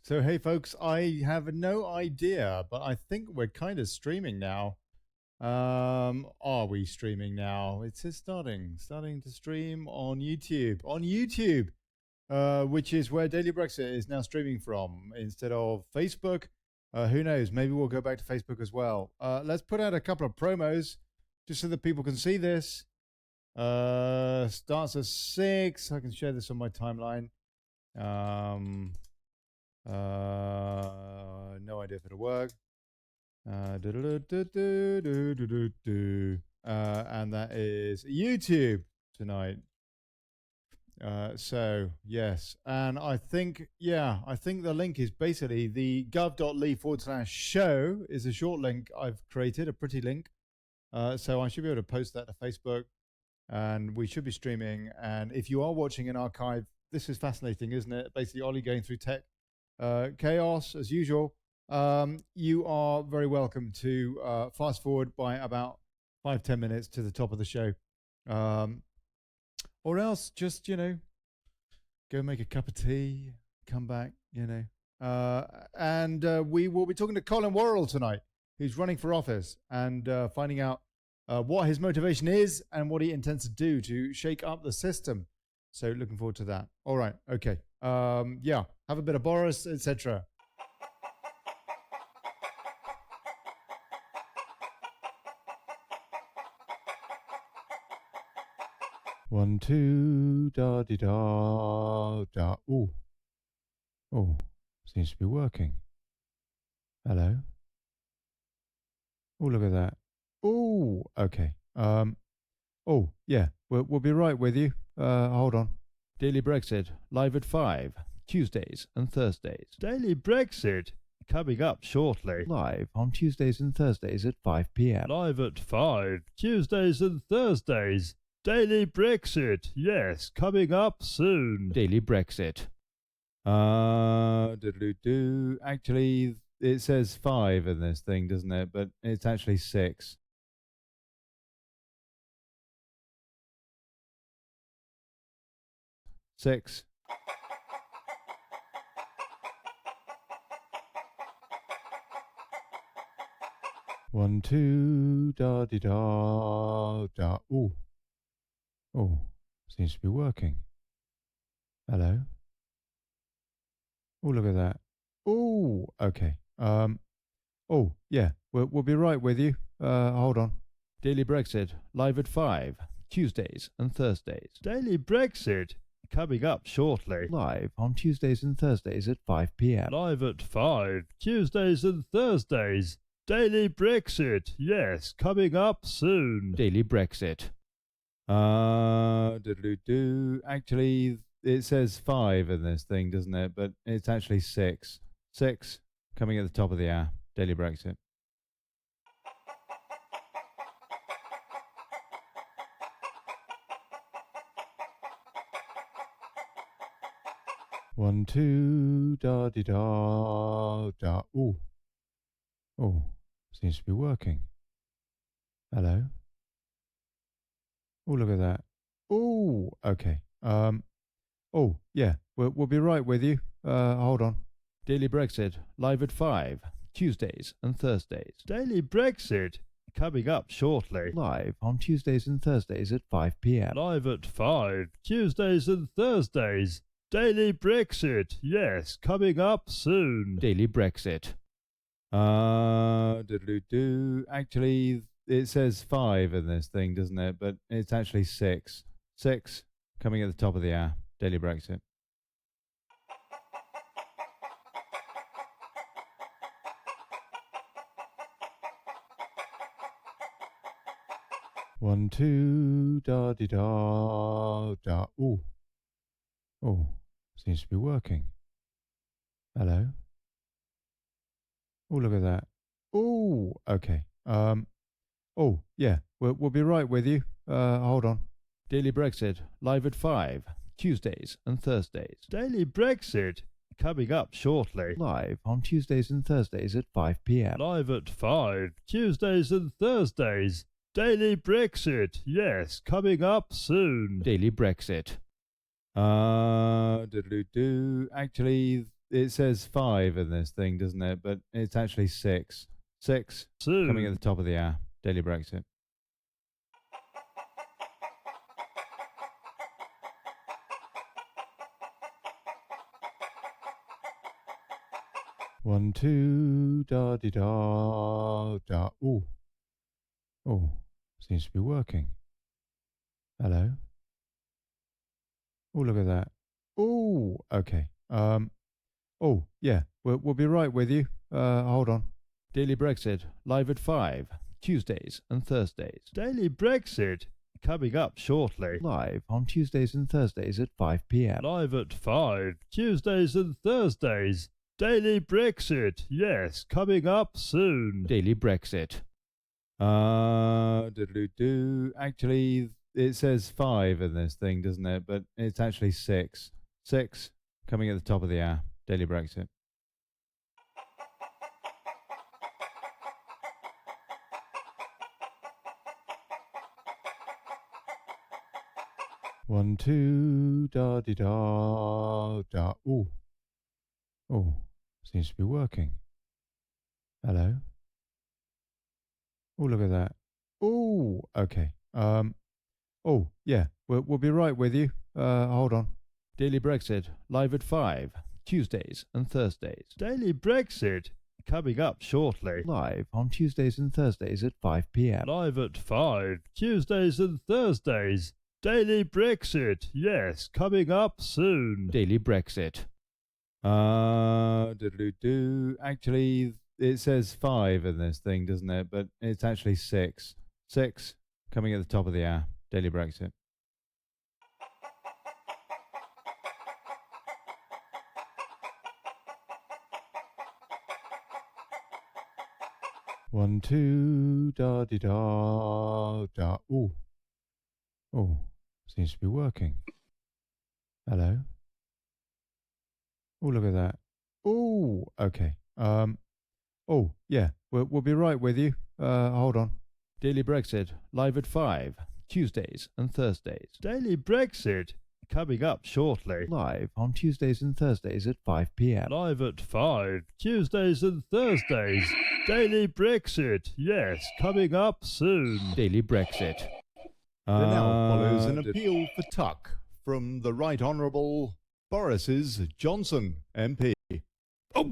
So, hey folks, I have no idea, but I think we're kind of streaming now. Are we streaming now? It says starting to stream on YouTube. Which is where Daily Brexit is now streaming from instead of Facebook. Who knows? Maybe we'll go back to Facebook as well. Let's put out a couple of promos just so that people can see this. Starts at 6. I can share this on my timeline. No idea if it'll work. And that is YouTube tonight. So yes, and I think the link is basically the gov.ly/show is a short link I've created, a pretty link. So I should be able to post that to Facebook, and we should be streaming. And if you are watching an archive, this is fascinating, isn't it? Basically, Ollie going through tech chaos as usual. You are very welcome to fast forward by about 5-10 minutes to the top of the show. Or else just, go make a cup of tea, come back, and we will be talking to Colin Worrall tonight, who's running for office, and finding out what his motivation is and what he intends to do to shake up the system. So looking forward to that. All right. Okay. Have a bit of Boris, etc. One, two, da di da da. Oh, seems to be working. Hello. Oh, look at that. Oh, okay. We'll be right with you. Hold on. Daily Brexit live at 5 Tuesdays and Thursdays. Daily Brexit coming up shortly. Live on Tuesdays and Thursdays at 5 p.m. Live at 5 Tuesdays and Thursdays. Daily Brexit, yes, coming up soon. Daily Brexit. Actually, it says 5 in this thing, doesn't it? But it's actually 6. Six. One, two, da di da da. Oh, seems to be working. Hello. Oh, look at that. Oh, okay. We'll be right with you. Hold on. Daily Brexit live at 5 Tuesdays and Thursdays. Daily Brexit coming up shortly. Live on Tuesdays and Thursdays at 5 p.m. Live at 5 Tuesdays and Thursdays. Daily Brexit, yes, coming up soon. Daily Brexit. Actually, it says 5 in this thing, doesn't it? But it's actually 6. 6 coming at the top of the hour. Daily Brexit. One, two, da di da da. Oh, seems to be working. Hello. Oh, look at that. Oh, okay. We'll be right with you. Hold on. Daily Brexit live at 5 Tuesdays and Thursdays. Daily Brexit coming up shortly. Live on Tuesdays and Thursdays at 5 p.m. Live at 5 Tuesdays and Thursdays. Daily Brexit, yes, coming up soon. Daily Brexit. Actually, it says 5 in this thing, doesn't it? But it's actually 6. 6 coming at the top of the hour. Daily Brexit. One, two, da di da da. Oh, seems to be working. Hello. Oh, look at that. Oh, okay. We'll be right with you. Hold on. Daily Brexit live at 5 Tuesdays and Thursdays. Daily Brexit coming up shortly. Live on Tuesdays and Thursdays at 5 p.m. Live at 5 Tuesdays and Thursdays. Daily Brexit, yes, coming up soon. Daily Brexit. Actually, it says 5 in this thing, doesn't it? But it's actually 6. 6 Soon. coming at the top of the hour. Daily Brexit. One, two, da di da da. Oh, seems to be working. Hello. Oh, look at that. Oh, okay. Oh, yeah. We'll be right with you. Hold on. Daily Brexit live at 5 Tuesdays and Thursdays. Daily Brexit coming up shortly. Live on Tuesdays and Thursdays at 5 p.m. Live at 5 Tuesdays and Thursdays. Daily Brexit, yes, coming up soon. Daily Brexit. Actually, it says 5 in this thing, doesn't it? But it's actually 6. 6 coming at the top of the hour. Daily Brexit. One, two, da di da da. Oh, seems to be working. Hello. Oh, look at that. Oh, okay. Oh, yeah. We'll be right with you. Hold on. Daily Brexit live at 5 Tuesdays and Thursdays. Daily Brexit coming up shortly. Live on Tuesdays and Thursdays at 5 p.m. Live at 5 Tuesdays and Thursdays. Daily Brexit, yes, coming up soon. Daily Brexit. Actually, it says 5 in this thing, doesn't it? But it's actually 6. 6 coming at the top of the hour. Daily Brexit. One, two, da di da da. Oh, seems to be working. Hello. Oh, look at that. Oh, okay. Oh, yeah. We'll be right with you. Hold on. Daily Brexit live at 5 Tuesdays and Thursdays. Daily Brexit coming up shortly. Live on Tuesdays and Thursdays at 5 p.m. Live at 5 Tuesdays and Thursdays. Daily Brexit, yes, coming up soon. Daily Brexit. There now follows an appeal for tuck from the Right Honourable Boris's Johnson MP. Oh,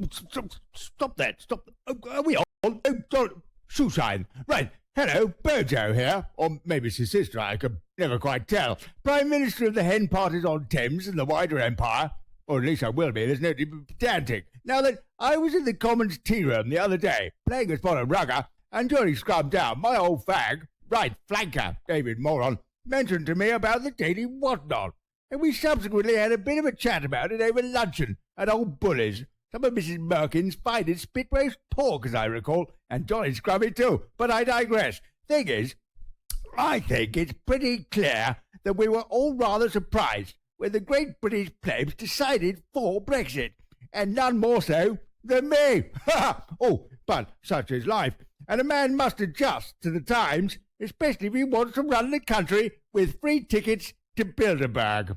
stop that. Stop. Are we on? Oh, Shoeshine. Right. Hello, Bojo here. Or maybe it's his sister, I can never quite tell. Prime Minister of the Hen Parties on Thames and the wider empire. Or at least I will be. There's no need to be pedantic. Now that I was in the Commons tea room the other day, playing a spot of rugger, and Johnny Scrub Down, my old fag, right flanker, David Moron, mentioned to me about the Daily Whatnot. And we subsequently had a bit of a chat about it over luncheon at Old Bully's. Some of Mrs. Merkin's finest spit roast pork, as I recall, and Johnny Scrubby too. But I digress. Thing is, I think it's pretty clear that we were all rather surprised when the great British plebs decided for Brexit, and none more so than me. Oh, but such is life, and a man must adjust to the times, especially if he wants to run the country with free tickets to Bilderberg.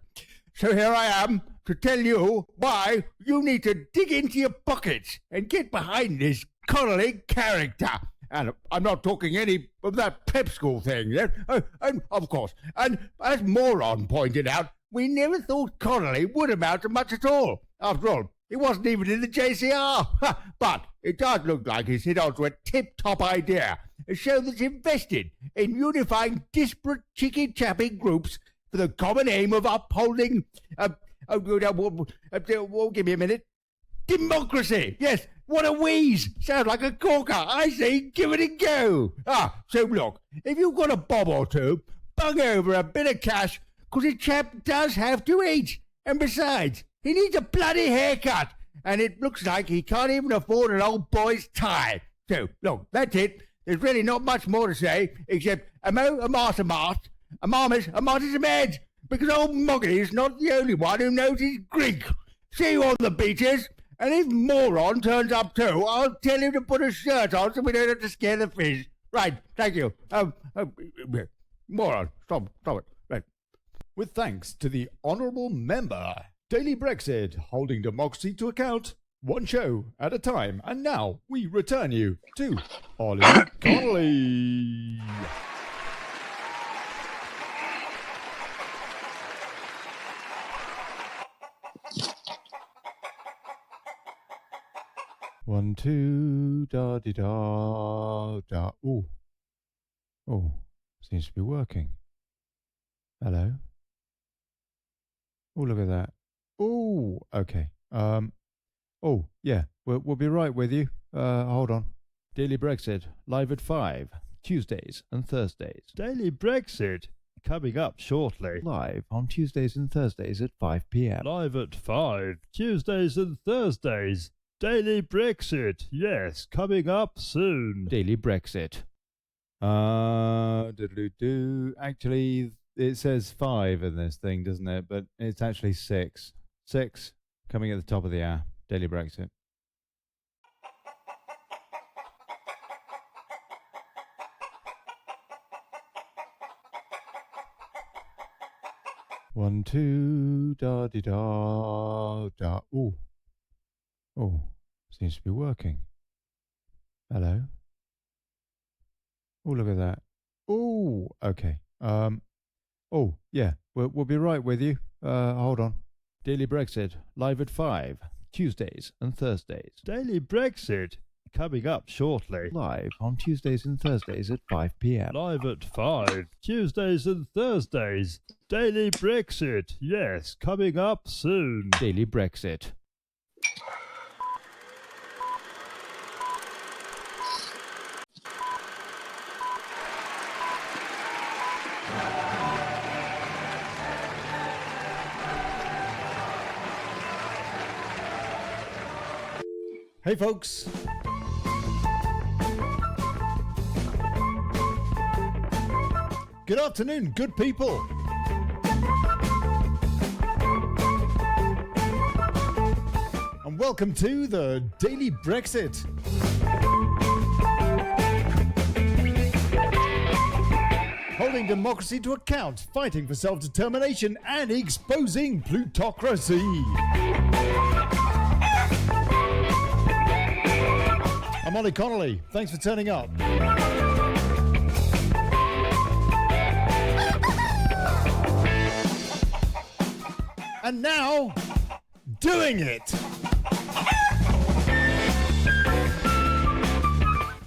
So here I am to tell you why you need to dig into your pockets and get behind this Connelly character. And I'm not talking any of that prep school thing. And of course, and as Moron pointed out, we never thought Connelly would amount to much at all. After all, he wasn't even in the JCR. But it does look like he's hit onto a tip-top idea, a show that's invested in unifying disparate chicky-chappy groups for the common aim of upholding, give me a minute, democracy. Yes, what a wheeze. Sounds like a corker. I say give it a go. So look, if you've got a bob or two, bung over a bit of cash, because a chap does have to eat. And besides, he needs a bloody haircut, and it looks like he can't even afford an old boy's tie. So, look, that's it. There's really not much more to say, except a mart, a marmot, a marty's a med, because old Moggy's not the only one who knows his Greek. See you on the beaches, and if Moron turns up too, I'll tell him to put a shirt on so we don't have to scare the fish. Right, thank you. Moron, stop it. Right. With thanks to the Honourable Member Daily Brexit, holding democracy to account, one show at a time. And now we return you to Olly Connelly. One, two, da di da da. Oh, seems to be working. Hello. Oh, look at that. Oh, okay. Oh, yeah. We'll be right with you. Hold on. Daily Brexit live at 5 Tuesdays and Thursdays. Daily Brexit coming up shortly. Live on Tuesdays and Thursdays at 5 p.m. Live at 5 Tuesdays and Thursdays. Daily Brexit, yes, coming up soon. Daily Brexit. Actually, it says 5 in this thing, doesn't it? But it's actually 6. 6 coming at the top of the hour. Daily Brexit. One, two, da di da da. Oh, seems to be working. Hello. Oh, look at that. Oh, okay. Oh, yeah. We'll be right with you. Hold on. Daily Brexit live at 5 Tuesdays and Thursdays. Daily Brexit coming up shortly. Live on Tuesdays and Thursdays at 5 p.m. Live at 5 Tuesdays and Thursdays. Daily Brexit, yes, coming up soon. Daily Brexit. Hey folks, good afternoon, good people. And welcome to the Daily Brexit. Holding democracy to account, fighting for self-determination and exposing plutocracy. I'm Olly Connelly. Thanks for turning up. And now, doing it.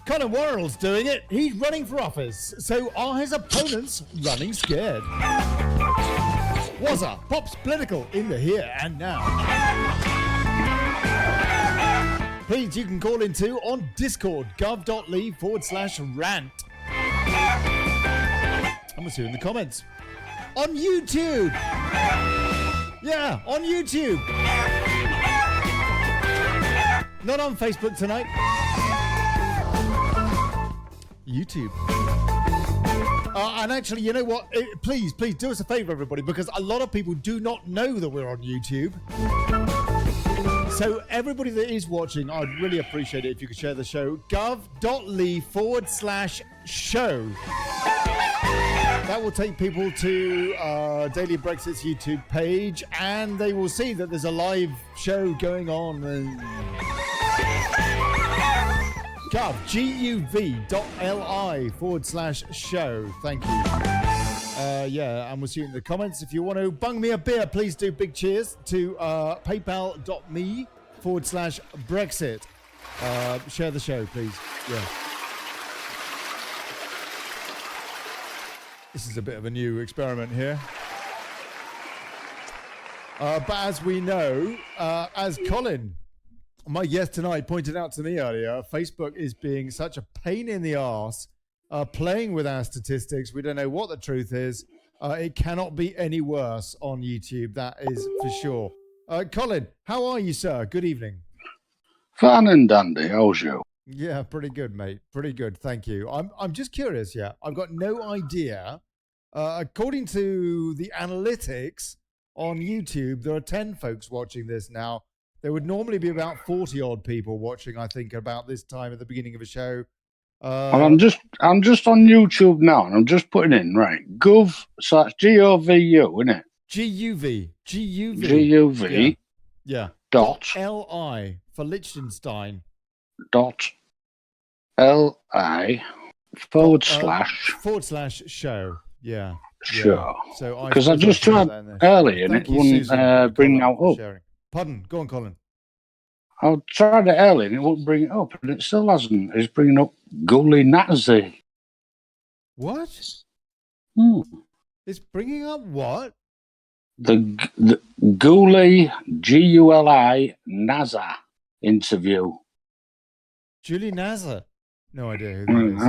Colin Worrall's doing it. He's running for office. So are his opponents running scared? Wozza, Pop's political in the here and now. Please, you can call in too on Discord, gov.ly/rant. I'm going to see you in the comments. On YouTube. Yeah, on YouTube. Not on Facebook tonight. YouTube. And actually, you know what? Please do us a favor, everybody, because a lot of people do not know that we're on YouTube. So everybody that is watching, I'd really appreciate it if you could share the show. gov.ly/show. That will take people to Daily Brexit's YouTube page, and they will see that there's a live show going on. gov.ly/show. Thank you. Yeah, and we'll see you in the comments. If you want to bung me a beer, please do. Big cheers to paypal.me/Brexit. Share the show, please. Yeah. This is a bit of a new experiment here. But as we know, as Colin, my guest tonight, pointed out to me earlier, Facebook is being such a pain in the arse, playing with our statistics. We don't know what the truth is. It cannot be any worse on YouTube, that is for sure. Colin, how are you, sir? Good evening. Fine and dandy, how's you? Yeah, pretty good, mate. Pretty good, thank you. I'm just curious, yeah. I've got no idea. According to the analytics on YouTube, there are 10 folks watching this now. There would normally be about 40-odd people watching, I think, about this time at the beginning of a show. And I'm just on YouTube now, and I'm just putting in, right, gov/GOVU, innit? GUV. GUV Yeah. dot LI for Liechtenstein. dot LI forward slash show. Yeah. show. So Because I just tried earlier and Thank it you, wouldn't Susan, bring Colin, out for up. sharing. Pardon. Go on, Colin. I tried it earlier and it wouldn't bring it up, and it still hasn't. It's bringing up Gully Nazi. What? It's bringing up what? The Gully GULI NASA interview. Julie Nazar. No idea who that is.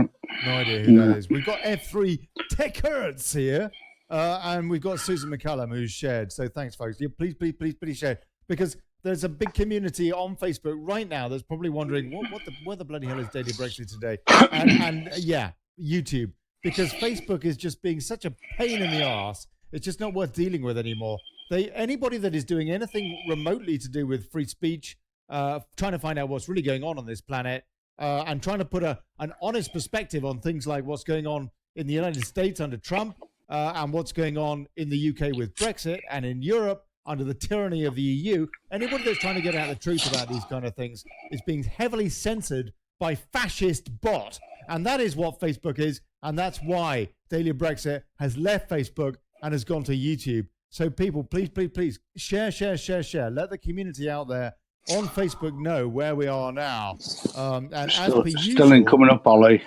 No idea who that is. We've got F3 Techers here, and we've got Susan McCallum who's shared. So thanks, folks. Yeah, please share, because there's a big community on Facebook right now that's probably wondering what the bloody hell is Daily Brexit today, and yeah, YouTube, because Facebook is just being such a pain in the arse. It's just not worth dealing with anymore. Anybody that is doing anything remotely to do with free speech, trying to find out what's really going on this planet, and trying to put an honest perspective on things like what's going on in the United States under Trump, and what's going on in the UK with Brexit, and in Europe under the tyranny of the EU. Anybody that's trying to get out the truth about these kind of things is being heavily censored by fascist bot. And that is what Facebook is. And that's why Daily Brexit has left Facebook and has gone to YouTube. So people, please share. Let the community out there on Facebook know where we are now. And as per usual, still ain't coming up, Ollie.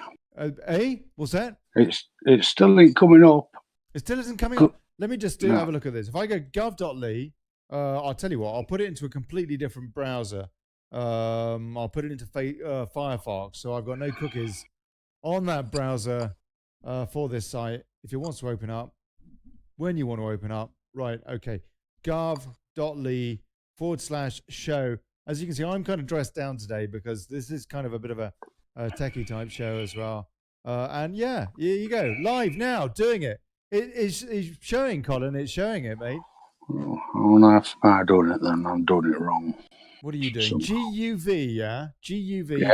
What's that? It still ain't coming up. It still isn't coming up. Let me just have a look at this. If I go gov.ly, I'll tell you what, I'll put it into a completely different browser. I'll put it into Firefox. So I've got no cookies on that browser for this site. If it wants to open up, when you want to open up, right, okay. gov.ly/show. As you can see, I'm kind of dressed down today because this is kind of a bit of a techie type show as well. And yeah, here you go. Live now, doing it. It's showing, Colin. It's showing it, mate. Oh, I'm doing it then. I'm doing it wrong. What are you doing? GUV, yeah? GUV.li/rand.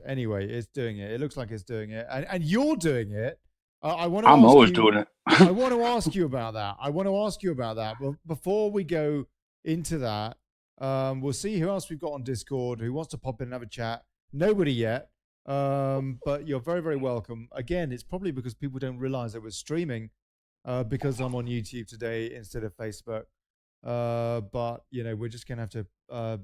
Anyway, it's doing it. It looks like it's doing it. And you're doing it. I'm always doing it. I want to ask you about that. But before we go into that, we'll see who else we've got on Discord who wants to pop in and have a chat. Nobody yet. But you're very, very welcome. Again, it's probably because people don't realize that we're streaming because I'm on YouTube today instead of Facebook. But, we're just going to have to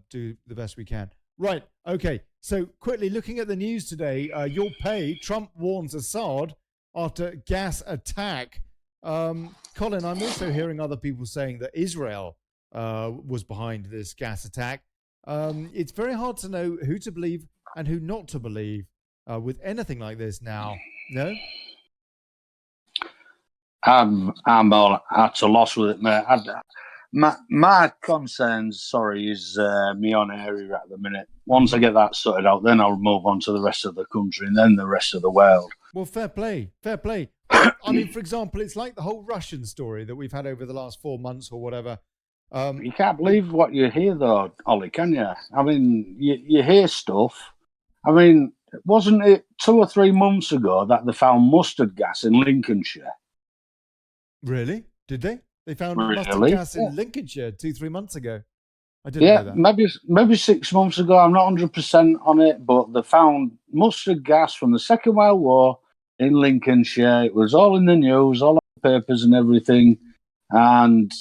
do the best we can. Right. Okay. So quickly looking at the news today, you'll pay. Trump warns Assad after gas attack. Colin, I'm also hearing other people saying that Israel was behind this gas attack. It's very hard to know who to believe and who not to believe with anything like this now. No? I'm all at a loss with it, mate. My concerns, is me on area at the minute. Once I get that sorted out, then I'll move on to the rest of the country and then the rest of the world. Well, fair play. I mean, for example, it's like the whole Russian story that we've had over the last 4 months or whatever. You can't believe what you hear, though, Ollie, can you? I mean, you hear stuff. I mean, wasn't it 2 or 3 months ago that they found mustard gas in Lincolnshire? Really? Did they? They found mustard gas in Lincolnshire 2-3 months ago. I didn't know that. Maybe 6 months ago. I'm not 100% on it, but they found mustard gas from the Second World War in Lincolnshire. It was all in the news, all on the papers and everything. And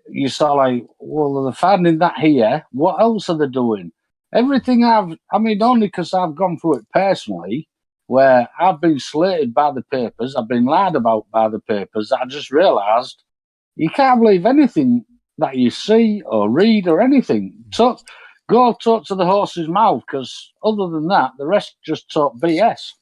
you saw well, they're finding that here. What else are they doing? Everything only because I've gone through it personally, where I've been slated by the papers, I've been lied about by the papers, I just realised you can't believe anything that you see or read or anything. Go talk to the horse's mouth, because other than that, the rest just talk BS.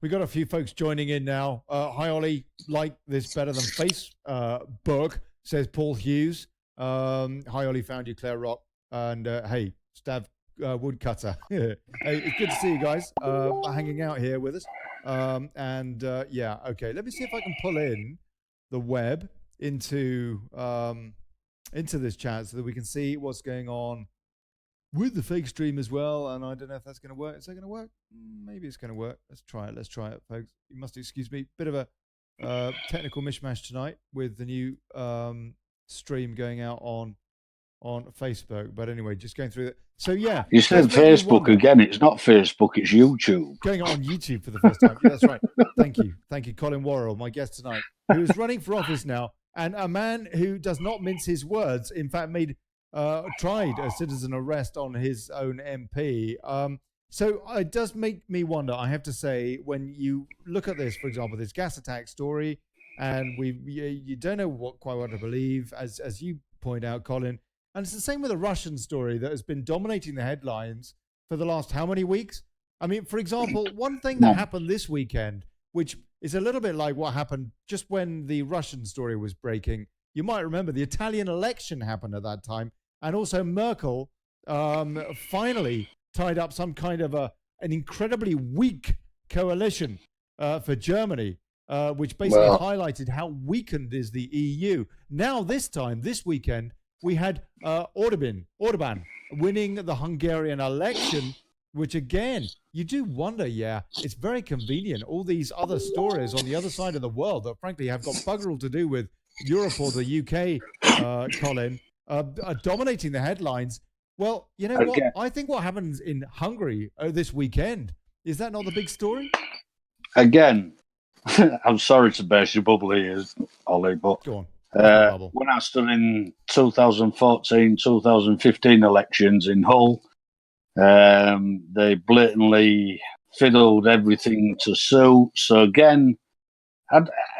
We got a few folks joining in now. Hi, Ollie. Like this better than Facebook, says Paul Hughes. Hi, Ollie. Found you, Claire Rock. And hey, Stav Woodcutter. Hey, it's good to see you guys hanging out here with us. Yeah, okay. Let me see if I can pull in the web into this chat so that we can see what's going on with the fake stream as well. And I don't know if that's going to work. Is that going to work? Maybe it's going to work. Let's try it, folks. You must excuse me. Bit of a technical mishmash tonight with the new stream going out on Facebook. But anyway, just going through it. So yeah, You said Facebook again. It's not Facebook. It's YouTube. Going on YouTube for the first time. Yeah, that's right. Thank you, Colin Worrall, my guest tonight, who is running for office now, and a man who does not mince his words. In fact, tried a citizen arrest on his own MP. So it does make me wonder, I have to say, when you look at this, for example, this gas attack story, and you don't know quite what to believe, as you point out, Colin. And it's the same with the Russian story that has been dominating the headlines for the last how many weeks? I mean, for example, one thing that happened this weekend, which is a little bit like what happened just when the Russian story was breaking. You might remember the Italian election happened at that time. And also Merkel finally tied up some kind of an incredibly weak coalition for Germany, which basically highlighted how weakened is the EU. Now, this weekend, we had Orban winning the Hungarian election, which again, you do wonder, it's very convenient. All these other stories on the other side of the world that frankly have got bugger all to do with Europe or the UK, Colin, are dominating the headlines. Well, you know what? I think what happens in Hungary this weekend, is that not the big story? Again, I'm sorry to burst your bubble here, Ollie, but go on. When I stood in 2014, 2015 elections in Hull, they blatantly fiddled everything to suit. So again,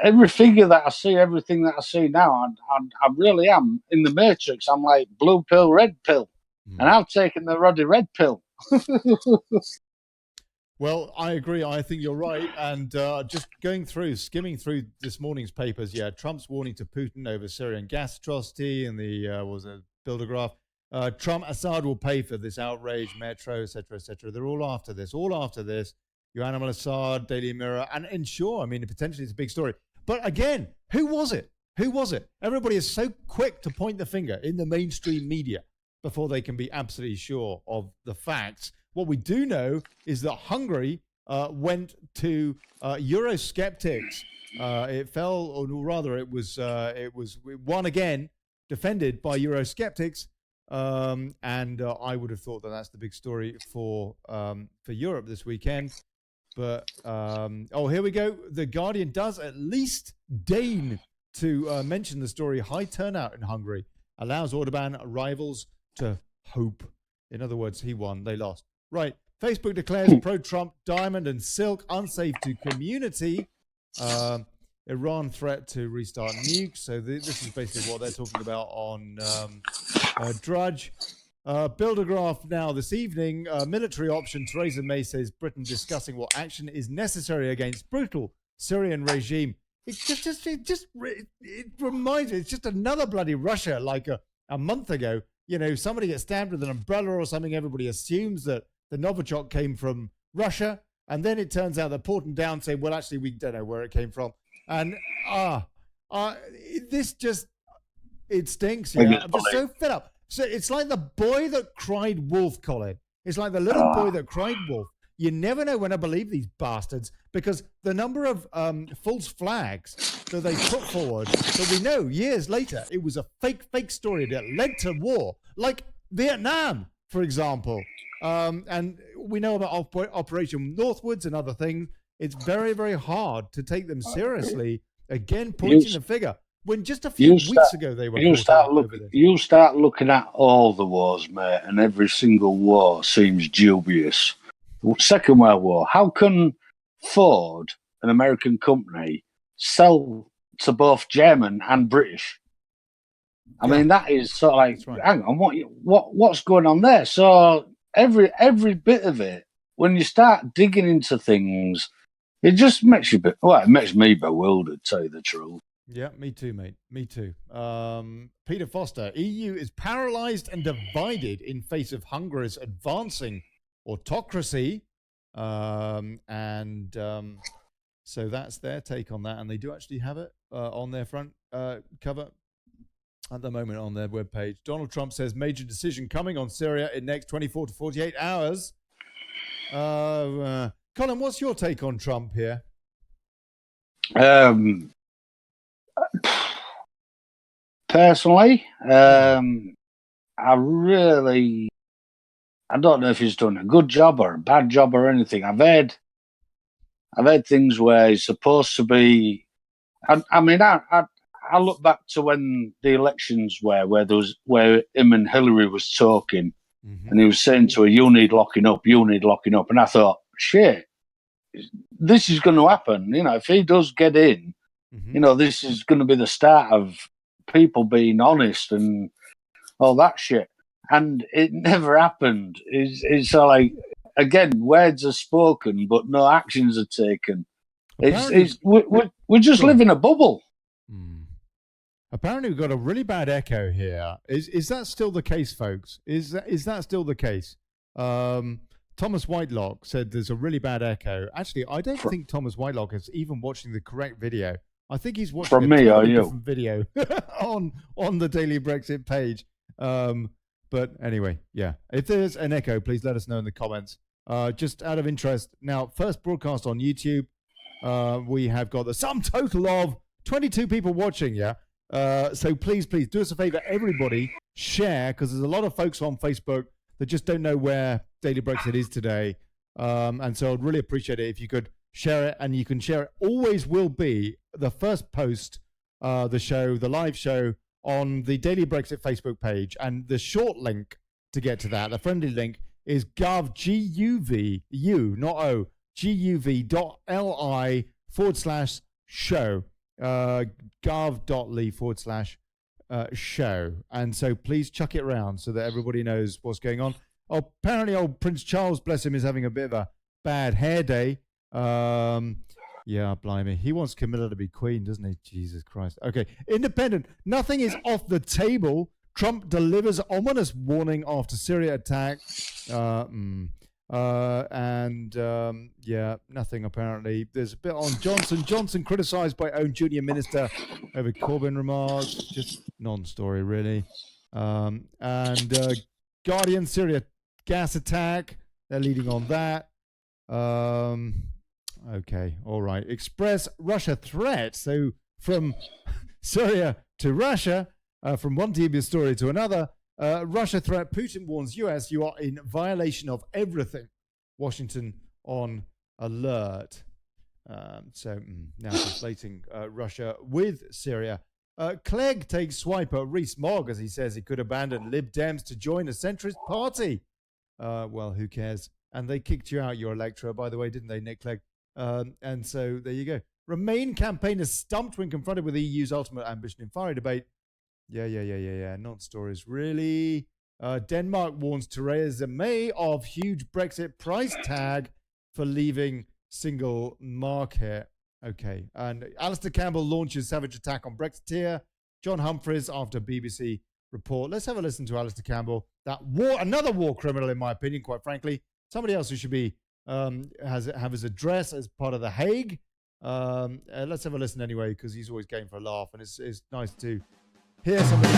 every figure that I see, everything that I see now, I really am in the matrix. I'm like blue pill, red pill, and I've taken the ruddy red pill. Well, I agree. I think you're right. And just skimming through this morning's papers, Trump's warning to Putin over Syrian gas atrocity and the Bildergraph. Trump, Assad will pay for this outrage, Metro, etc., etc. They're all after this. Your animal Assad, Daily Mirror, and sure, I mean, potentially it's a big story. But again, who was it? Everybody is so quick to point the finger in the mainstream media before they can be absolutely sure of the facts. What we do know is that Hungary went to Eurosceptics. It fell, or rather, it won again, defended by Eurosceptics. And I would have thought that that's the big story for Europe this weekend. But here we go. The Guardian does at least deign to mention the story. High turnout in Hungary allows Orban rivals to hope. In other words, he won, they lost. Right. Facebook declares pro-Trump diamond and silk unsafe to community. Iran threat to restart nukes. So this is basically what they're talking about on Drudge. Bildergraph now this evening. Military option. Theresa May says Britain discussing what action is necessary against brutal Syrian regime. It reminds me, it's just another bloody Russia like a month ago. You know, somebody gets stabbed with an umbrella or something. Everybody assumes that the Novichok came from Russia. And then it turns out that Porton Down say, well, actually, we don't know where it came from. And this just, it stinks. Yeah, I'm just so fed up. So it's like the boy that cried wolf, Colin. It's like the little boy that cried wolf. You never know when I believe these bastards, because the number of false flags that they put forward that we know years later it was a fake story that led to war, like Vietnam, for example. And we know about Operation Northwoods and other things. It's very, very hard to take them seriously. Again, pointing the figure. When just a few weeks ago they were. You start looking at all the wars, mate, and every single war seems dubious. Second World War. How can Ford, an American company, sell to both German and British? I mean, that is sort of like, hang on, what's going on there? So every bit of it, when you start digging into things, it just makes you it makes me bewildered, to tell you the truth. Yeah, me too, mate. Me too. Peter Foster, EU is paralysed and divided in face of Hungary's advancing autocracy. So that's their take on that. And they do actually have it on their front cover at the moment on their webpage. Donald Trump says major decision coming on Syria in next 24 to 48 hours. Colin, what's your take on Trump here? Personally, I don't know if he's done a good job or a bad job or anything. I've heard things where he's supposed to be. I look back to when the elections were, where him and Hillary was talking, and he was saying to her, "You need locking up, and I thought, shit, this is going to happen. If he does get in, this is going to be the start of people being honest and all that shit. And it never happened. It's like, again, words are spoken, but no actions are taken. We're just living a bubble. Apparently, we've got a really bad echo here. Is that still the case, folks? Is that still the case? Thomas Whitelock said there's a really bad echo. Actually, I don't think Thomas Whitelock is even watching the correct video. I think he's watching a totally different video on the Daily Brexit page. But anyway, yeah. If there's an echo, please let us know in the comments. Just out of interest, now, first broadcast on YouTube, we have got the sum total of 22 people watching, yeah? So please do us a favor, everybody, share, because there's a lot of folks on Facebook that just don't know where Daily Brexit is today. And so I'd really appreciate it if you could share it, and you can share it. Always will be the first post, the live show on the Daily Brexit Facebook page. And the short link to get to that, the friendly link, is guv.li/show. Gov.li/show. And so please chuck it around so that everybody knows what's going on. Apparently old Prince Charles, bless him, is having a bit of a bad hair day. Yeah, blimey. He wants Camilla to be queen, doesn't he? Jesus Christ. Okay. Independent. Nothing is off the table. Trump delivers ominous warning after Syria attack. Yeah, nothing apparently. There's a bit on Johnson. Johnson criticised by own junior minister over Corbyn remarks. Just non-story, really. Guardian, Syria gas attack. They're leading on that. Okay, all right. Express Russia threat. So from Syria to Russia, from one TV story to another, Russia threat. Putin warns US you are in violation of everything. Washington on alert. Now conflating Russia with Syria. Clegg takes swipe at Rees-Mogg as he says he could abandon Lib Dems to join a centrist party. Well, who cares? And they kicked you out, your Electra, by the way, didn't they, Nick Clegg? And so there you go. Remain campaigners stumped when confronted with EU's ultimate ambition in fiery debate. Yeah. Non-stories, really. Denmark warns Theresa May of huge Brexit price tag for leaving single market. Okay. And Alistair Campbell launches savage attack on Brexiteer. John Humphreys after BBC report. Let's have a listen to Alistair Campbell. Another war criminal, in my opinion, quite frankly. Somebody else who should be have his address as part of the Hague. Let's have a listen anyway, because he's always game for a laugh, and it's nice to hear somebody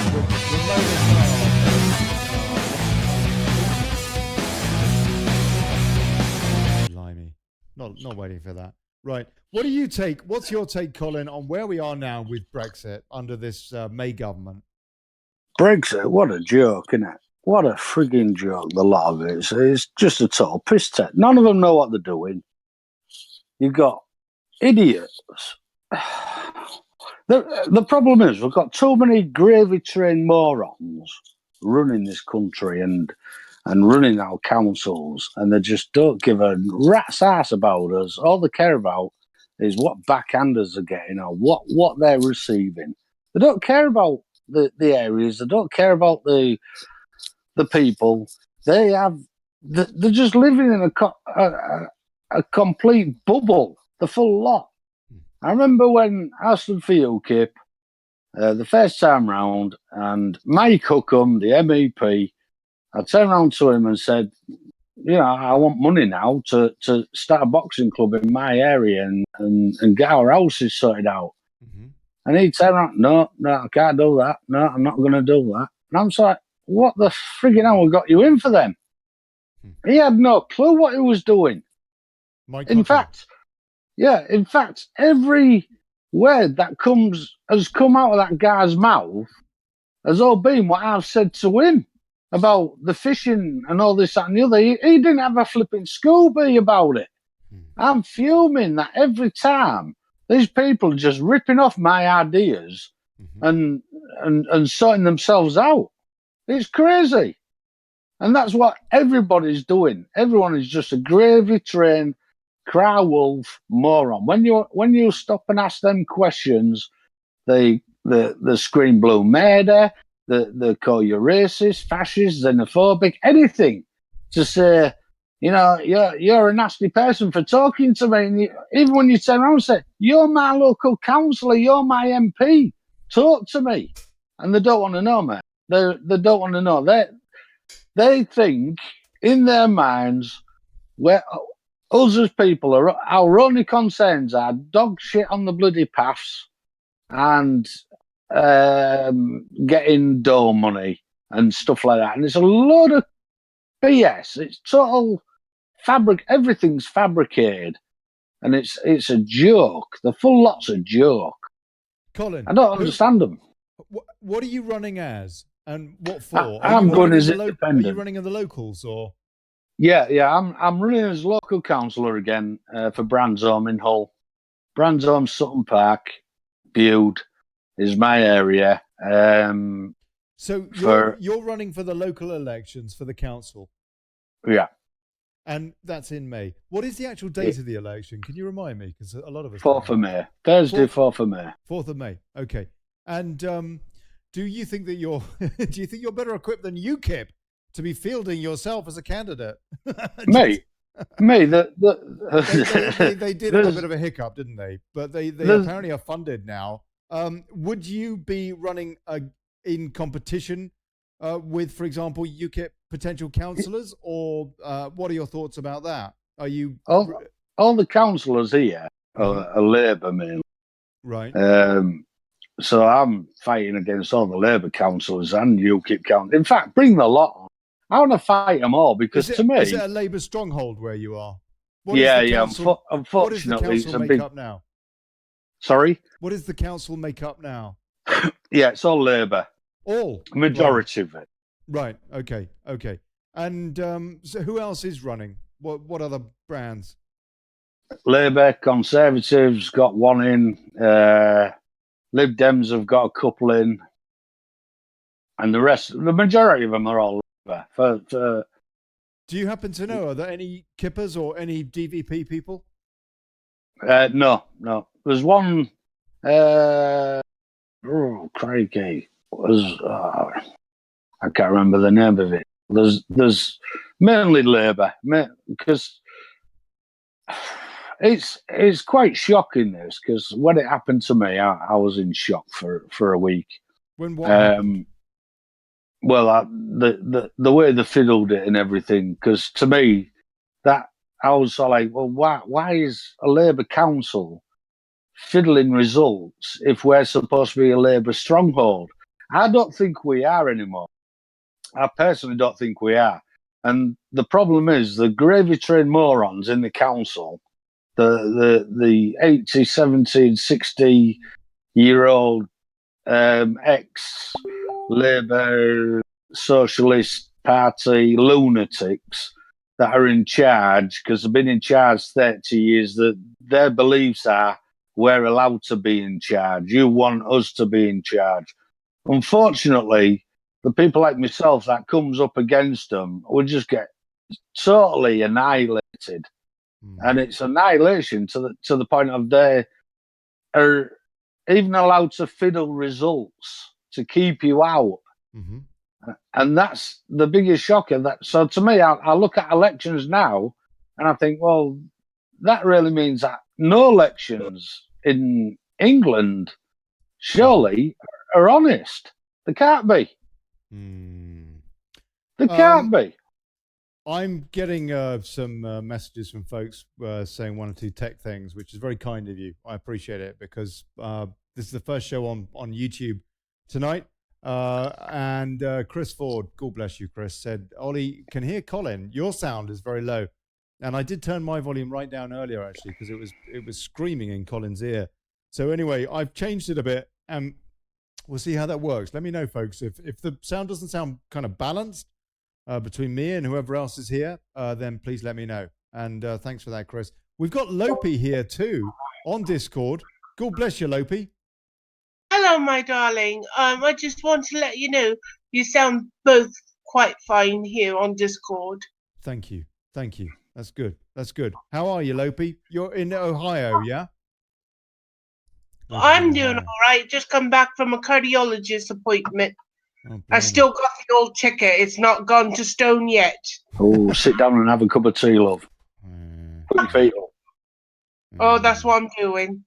Blimey. Not waiting for that. Right. What's your take, Colin, on where we are now with Brexit under this May government? Brexit, what a joke, isn't it? What a frigging joke, the lot of it. It's just a total piss take. None of them know what they're doing. You've got idiots. The problem is we've got too many gravy-trained morons running this country and running our councils, and they just don't give a rat's ass about us. All they care about is what backhanders are getting or what they're receiving. They don't care about the areas. They don't care about the people. They're just living in a complete bubble, the full lot. I remember when I stood for UKIP the first time round, and Mike Hookham, the MEP, I turned around to him and said, I want money now to start a boxing club in my area and get our houses sorted out. Mm-hmm. And he turned around, no, I can't do that. No, I'm not going to do that. And I'm like, what the friggin' hell got you in for them? He had no clue what he was doing. In fact, every word that has come out of that guy's mouth has all been what I've said to him about the fishing and all this, that, and the other. He didn't have a flipping Scooby about it. I'm fuming that every time these people are just ripping off my ideas and sorting themselves out. It's crazy. And that's what everybody's doing. Everyone is just a gravy train, cry wolf, moron. When you stop and ask them questions, they scream blue murder, they call you racist, fascist, xenophobic, anything to say, you're a nasty person for talking to me. And even when you turn around and say, you're my local councillor, you're my MP, talk to me. And they don't want to know, mate. They don't want to know. They think in their minds, where us as people our only concerns are dog shit on the bloody paths and getting dough money and stuff like that. And it's a load of BS. It's total fabric. Everything's fabricated, and it's a joke. The full lot's a joke. Colin, I don't understand them. What are you running as, and what for? I'm going as independent. Are you running in the locals or? Yeah. I'm running as local councillor again for Brandsholm in Hull. Brandsholm, Sutton Park, Bude is my area. So you're running for the local elections for the council? Yeah. And that's in May. What is the actual date of the election? Can you remind me? Because a lot of us. 4th of May. Thursday, 4th of May. 4th of May. Okay. And do you think that you're better equipped than UKIP to be fielding yourself as a candidate? Me. They did have a bit of a hiccup, didn't they? But they apparently are funded now. Would you be running in competition with, for example, UKIP potential councillors, or what are your thoughts about that? Are you all the councillors here are Labour mainly, right? So I'm fighting against all the Labour councillors and UKIP councillors. In fact, bring the lot on. I want to fight them all because to me, is it a Labour stronghold where you are? Unfortunately, what does the council it's a make big. Up now? Sorry. What does the council make up now? Yeah, it's all Labour. All majority of it. Right. Okay. And so who else is running? What other brands? Labour, Conservatives got one in. Lib Dems have got a couple in, and the majority of them are all Labour. Do you happen to know, are there any kippers or any DVP people? No. There's one. Crikey. I can't remember the name of it. There's mainly Labour, because it's quite shocking this, because when it happened to me, I was in shock for a week. When what happened? Well, the way they fiddled it and everything, because to me, that I was like, well, why is a Labour council fiddling results if we're supposed to be a Labour stronghold? I don't think we are anymore. I personally don't think we are. And the problem is the gravy train morons in the council, the 80, 70, 60-year-old ex-Labour Socialist Party lunatics that are in charge, because they've been in charge 30 years, that their beliefs are, we're allowed to be in charge. You want us to be in charge. Unfortunately, the people like myself that comes up against them will just get totally annihilated. And it's annihilation to the point of they are even allowed to fiddle results to keep you out. And that's the biggest shocker. So to me, I look at elections now and I think, well, that really means that no elections in England surely are honest. They can't be. They can't be. I'm getting some messages from folks saying one or two tech things, which is very kind of you. I appreciate it, because this is the first show on YouTube tonight. And Chris Ford, God bless you, Chris, said, Ollie, can hear Colin. Your sound is very low. And I did turn my volume right down earlier, actually, because it was screaming in Colin's ear. So anyway, I've changed it a bit, and we'll see how that works. Let me know, folks, if the sound doesn't sound kind of balanced between me and whoever else is here, then please let me know. And thanks for that, Chris. We've got Lopi here too on Discord. God bless you, Lopi. Hello, my darling. I just want to let you know you sound both quite fine here on Discord. Thank you. Thank you. That's good. That's good. How are you, Lopi? You're in Ohio, yeah? I'm doing all right. Just come back from a cardiologist appointment. Oh, I still got the old ticket. It's not gone to stone yet. Oh, sit down and have a cup of tea, love. Put your feet up. Oh, that's what I'm doing.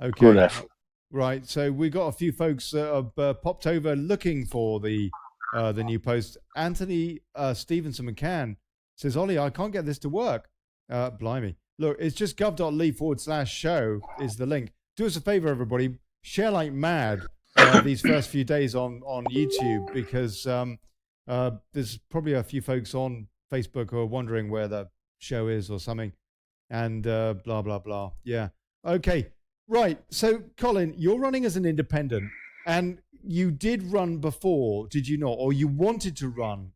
Okay. Good effort. Right. So we got a few folks that have popped over looking for the new post. Anthony Stevenson McCann says, Ollie, I can't get this to work. Blimey. Look, it's just gov.ly/show is the link. Do us a favor, everybody. Share like mad these first few days on YouTube, because there's probably a few folks on Facebook who are wondering where the show is or something. And blah, blah, blah. Yeah. Okay. Right. So, Colin, you're running as an independent, and you did run before, did you not? Or you wanted to run,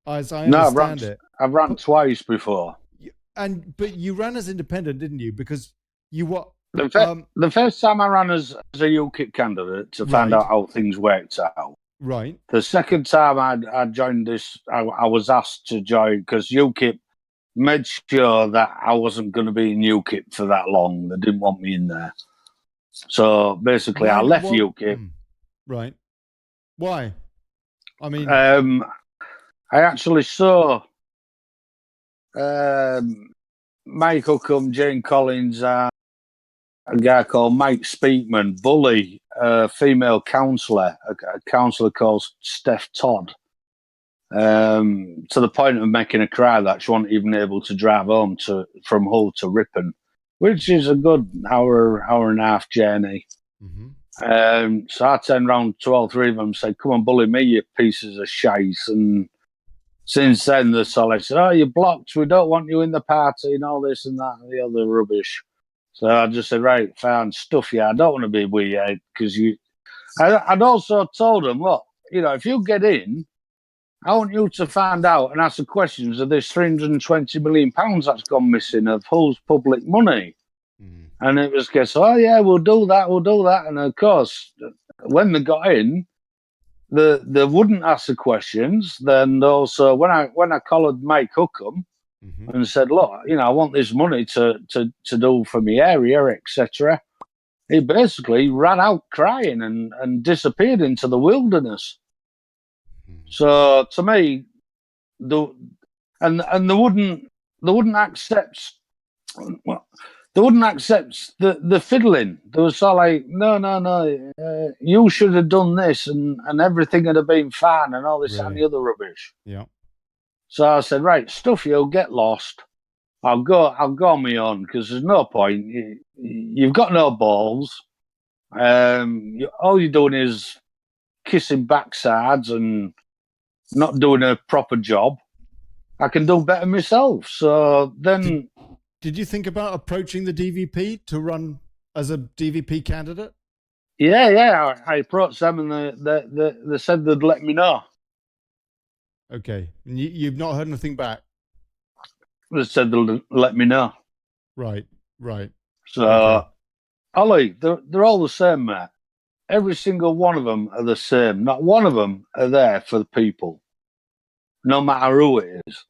as I understand it. I've run twice before. But you ran as independent, didn't you? Because you were... The first time I ran as a UKIP candidate to find out how things worked out. Right. The second time I joined this, I was asked to join because UKIP made sure that I wasn't going to be in UKIP for that long. They didn't want me in there. So basically, I left UKIP. Right. Why? I mean... I actually saw Mike Hookham, Jane Collins, a guy called Mike Speakman bully a female counsellor, a counsellor called Steph Todd, to the point of making her cry that she wasn't even able to drive home from Hull to Ripon, which is a good hour and a half journey. Mm-hmm. So I turned around to all three of them and said, come on, bully me, you pieces of shite. And since then, the solid said, oh, you're blocked. We don't want you in the party and all this and that and the other rubbish. So I just said, right, fine, stuff you. I don't want to be with you because you... I'd also told them, look, if you get in, I want you to find out and ask the questions of this £320 million that's gone missing of Hull's public money. Mm. And it was guess, oh, yeah, we'll do that. And, of course, when they got in, they wouldn't ask the questions. Then also, when I collared Mike Hookham, and said, look, I want this money to do for my area, etc. He basically ran out crying and disappeared into the wilderness. So to me, they wouldn't accept the fiddling. They were so like, no, you should have done this and everything would have been fine and all this and the other rubbish. Yeah. So I said, right, stuff you'll get lost. I'll go on my own because there's no point. You've got no balls. All you're doing is kissing backsides and not doing a proper job. I can do better myself. So then... Did you think about approaching the DVP to run as a DVP candidate? Yeah. I approached them and they said they'd let me know. Okay. And you've not heard anything back? They said they'll let me know. Right. So, okay. Ollie, they're all the same, mate. Every single one of them are the same. Not one of them are there for the people, no matter who it is.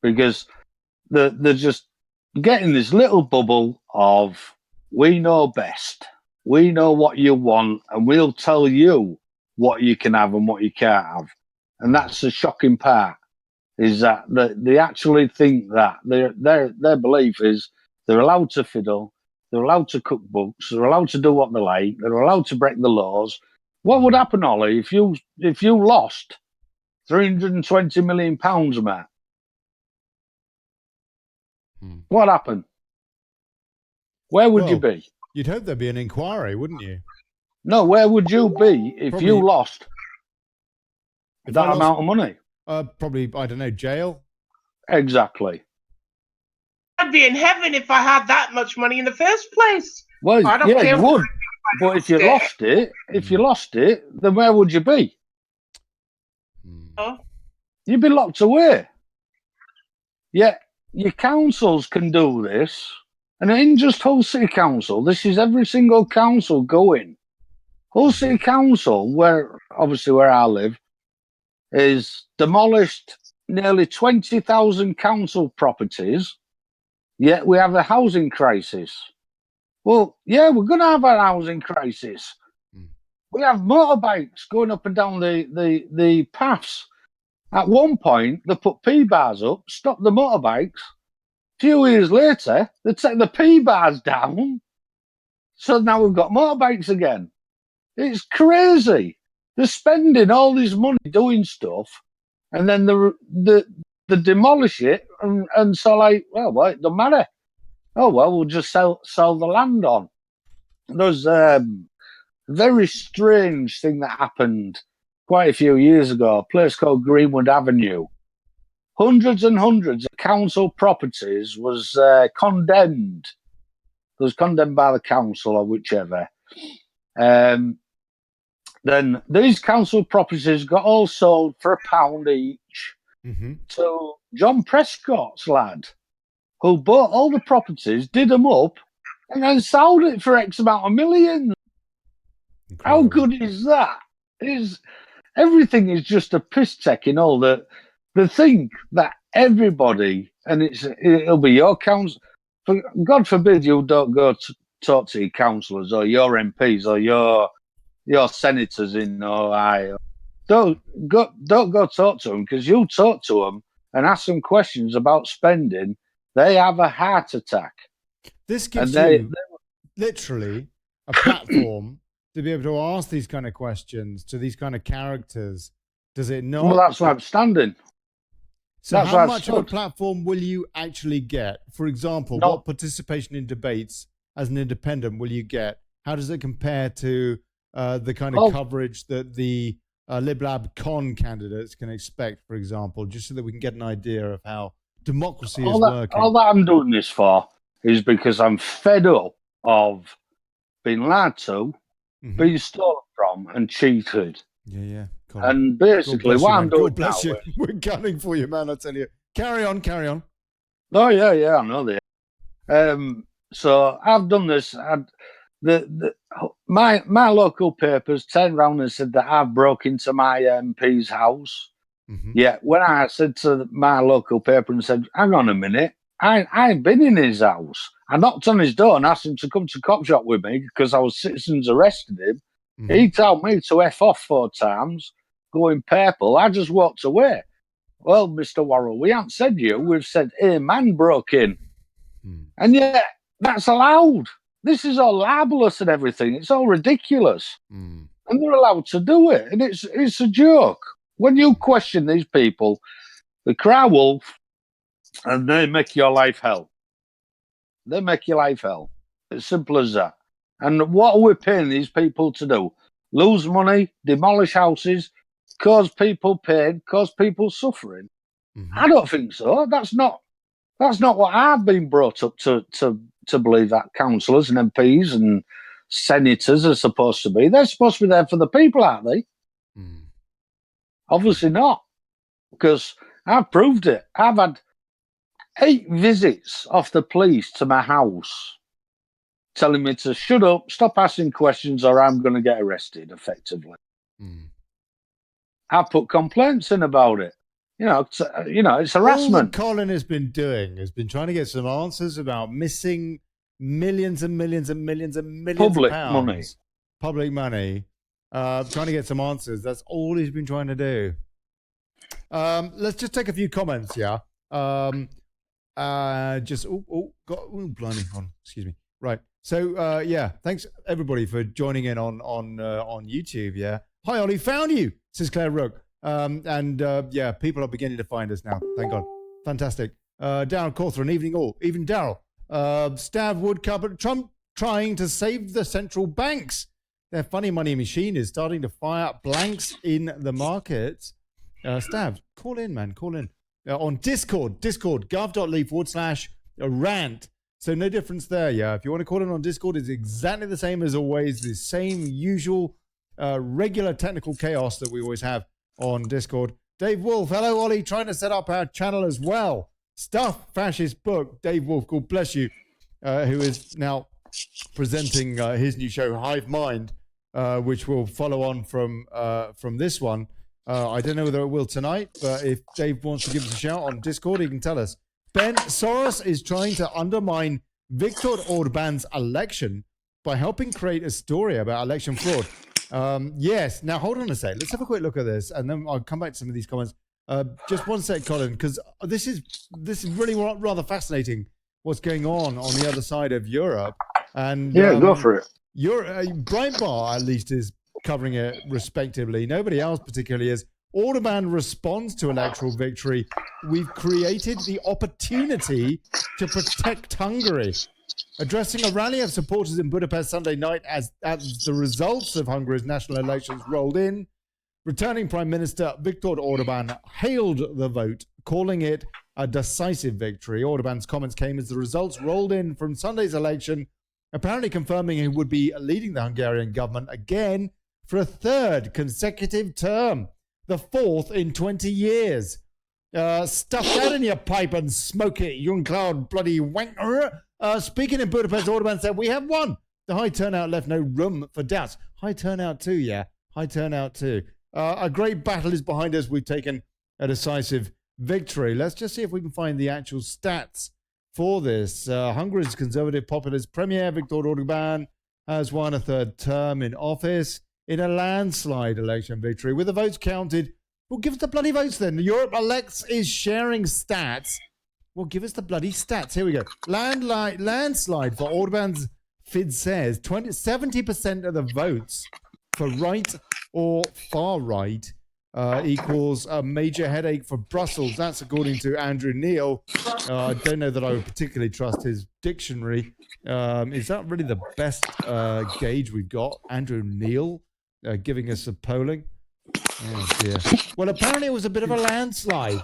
Because they're just getting this little bubble of, we know best. We know what you want, and we'll tell you what you can have and what you can't have. And that's the shocking part, is that they actually think that their belief is they're allowed to fiddle, they're allowed to cook books, they're allowed to do what they like, they're allowed to break the laws. What would happen, Ollie, if you lost £320 million, mate? What happened? Where would you be? You'd hope there'd be an inquiry, wouldn't you? No, where would you be if you lost that amount of money? Probably, I don't know, jail? Exactly. I'd be in heaven if I had that much money in the first place. Well, I don't yeah, care you would. But if you lost it, then where would you be? Oh, You'd be locked away. Yeah, your councils can do this. And it ain't just Hull City Council. This is every single council going. Hull City Council, where I live, is demolished nearly 20,000 council properties, yet we have a housing crisis. Well, yeah, we're going to have a housing crisis. We have motorbikes going up and down the paths. At one point, they put P-bars up, stopped the motorbikes. A few years later, they take the P-bars down. So now we've got motorbikes again. It's crazy. They're spending all this money doing stuff, and then they demolish it, and so like, well, it doesn't matter. Oh well, we'll just sell the land on. There's a very strange thing that happened quite a few years ago. A place called Greenwood Avenue. Hundreds and hundreds of council properties was condemned. It was condemned by the council or whichever. Then these council properties got all sold for £1 each to John Prescott's lad, who bought all the properties, did them up, and then sold it for X amount of millions. Incredible. How good is that? Everything is just a piss take in all the think that everybody, and it'll be your council. God forbid you don't go to talk to your councillors or your MPs or your senators in Ohio. Don't go talk to them, because you talk to them and ask them questions about spending, they have a heart attack. This gives you literally a platform to be able to ask these kind of questions to these kind of characters. Does it not? Well, that's why I'm standing. So how much of a platform will you actually get? For example, what participation in debates as an independent will you get? How does it compare to the kind of coverage that the Lib Lab Con candidates can expect, for example, just so that we can get an idea of how democracy is working? All that I'm doing this for is because I'm fed up of being lied to, being stolen from, and cheated. Yeah. And basically, what I'm doing now... We're gunning for you, man, I tell you. Carry on. Oh, yeah, I know that. So I've done this. My local papers turned around and said that I've broke into my MP's house. Yeah, when I said to my local paper and said, hang on a minute, I ain't been in his house. I knocked on his door and asked him to come to cop shop with me because our citizens arrested him. He told me to F off 4 times, going purple. I just walked away. Well, Mr. Worrall, we haven't said you. We've said a man broke in. And yet, that's allowed. This is all libelous and everything. It's all ridiculous. And they're allowed to do it. And it's a joke. When you question these people, they cry wolf and they make your life hell. They make your life hell. It's simple as that. And what are we paying these people to do? Lose money, demolish houses, cause people pain, cause people suffering? I don't think so. That's not what I've been brought up to believe that councillors and MPs and senators are supposed to be. They're supposed to be there for the people, aren't they? Obviously not, because I've proved it. I've had 8 visits off the police to my house telling me to shut up, stop asking questions, or I'm going to get arrested, effectively. I put complaints in about it. It's harassment. All that Colin has been doing has been trying to get some answers about missing millions and millions and millions and millions of pounds. Public money. Trying to get some answers. That's all he's been trying to do. Let's just take a few comments, yeah. Blimey, excuse me. Right. So thanks everybody for joining in on YouTube. Yeah. Hi Ollie, found you, says Claire Rook. People are beginning to find us now. Thank God. Fantastic. Darryl Cawthron, evening all. Even Darryl. Stav Woodcup, Trump trying to save the central banks. Their funny money machine is starting to fire blanks in the market. Stav, call in, man. Call in. On Discord, gov.ly/rant. So no difference there, yeah. If you want to call in on Discord, it's exactly the same as always. The same usual regular technical chaos that we always have on Discord. Dave Wolf, hello, Ollie, trying to set up our channel as well. Stuff Fascist Book, Dave Wolf, God bless you, who is now presenting his new show, Hive Mind, which will follow on from this one. I don't know whether it will tonight, but if Dave wants to give us a shout on Discord, he can tell us. Ben, Soros is trying to undermine Viktor Orban's election by helping create a story about election fraud. Yes. Now, hold on a sec. Let's have a quick look at this, and then I'll come back to some of these comments. Just one sec, Colin, because this is really rather fascinating what's going on the other side of Europe. And Yeah, go for it. Breitbart, at least, is covering it respectively. Nobody else particularly is. Orban responds to electoral victory. We've created the opportunity to protect Hungary. Addressing a rally of supporters in Budapest Sunday night as the results of Hungary's national elections rolled in, returning Prime Minister Viktor Orban hailed the vote, calling it a decisive victory. Orban's comments came as the results rolled in from Sunday's election, apparently confirming he would be leading the Hungarian government again for a third consecutive term, the fourth in 20 years. Stuff that in your pipe and smoke it, young cloud bloody wanker. Speaking in Budapest, Orban said, we have won. The high turnout left no room for doubts. High turnout too, yeah. High turnout too. A great battle is behind us. We've taken a decisive victory. Let's just see if we can find the actual stats for this. Hungary's conservative populist premier, Viktor Orban, has won a third term in office in a landslide election victory. With the votes counted, well, give us the bloody votes then. Europe Elects is sharing stats. Well, give us the bloody stats. Here we go. Landslide for Orban's Fid says 70% of the votes for right or far right equals a major headache for Brussels. That's according to Andrew Neil. I don't know that I would particularly trust his dictionary. Is that really the best gauge we've got? Andrew Neil giving us a polling. Oh dear. Well, apparently it was a bit of a landslide.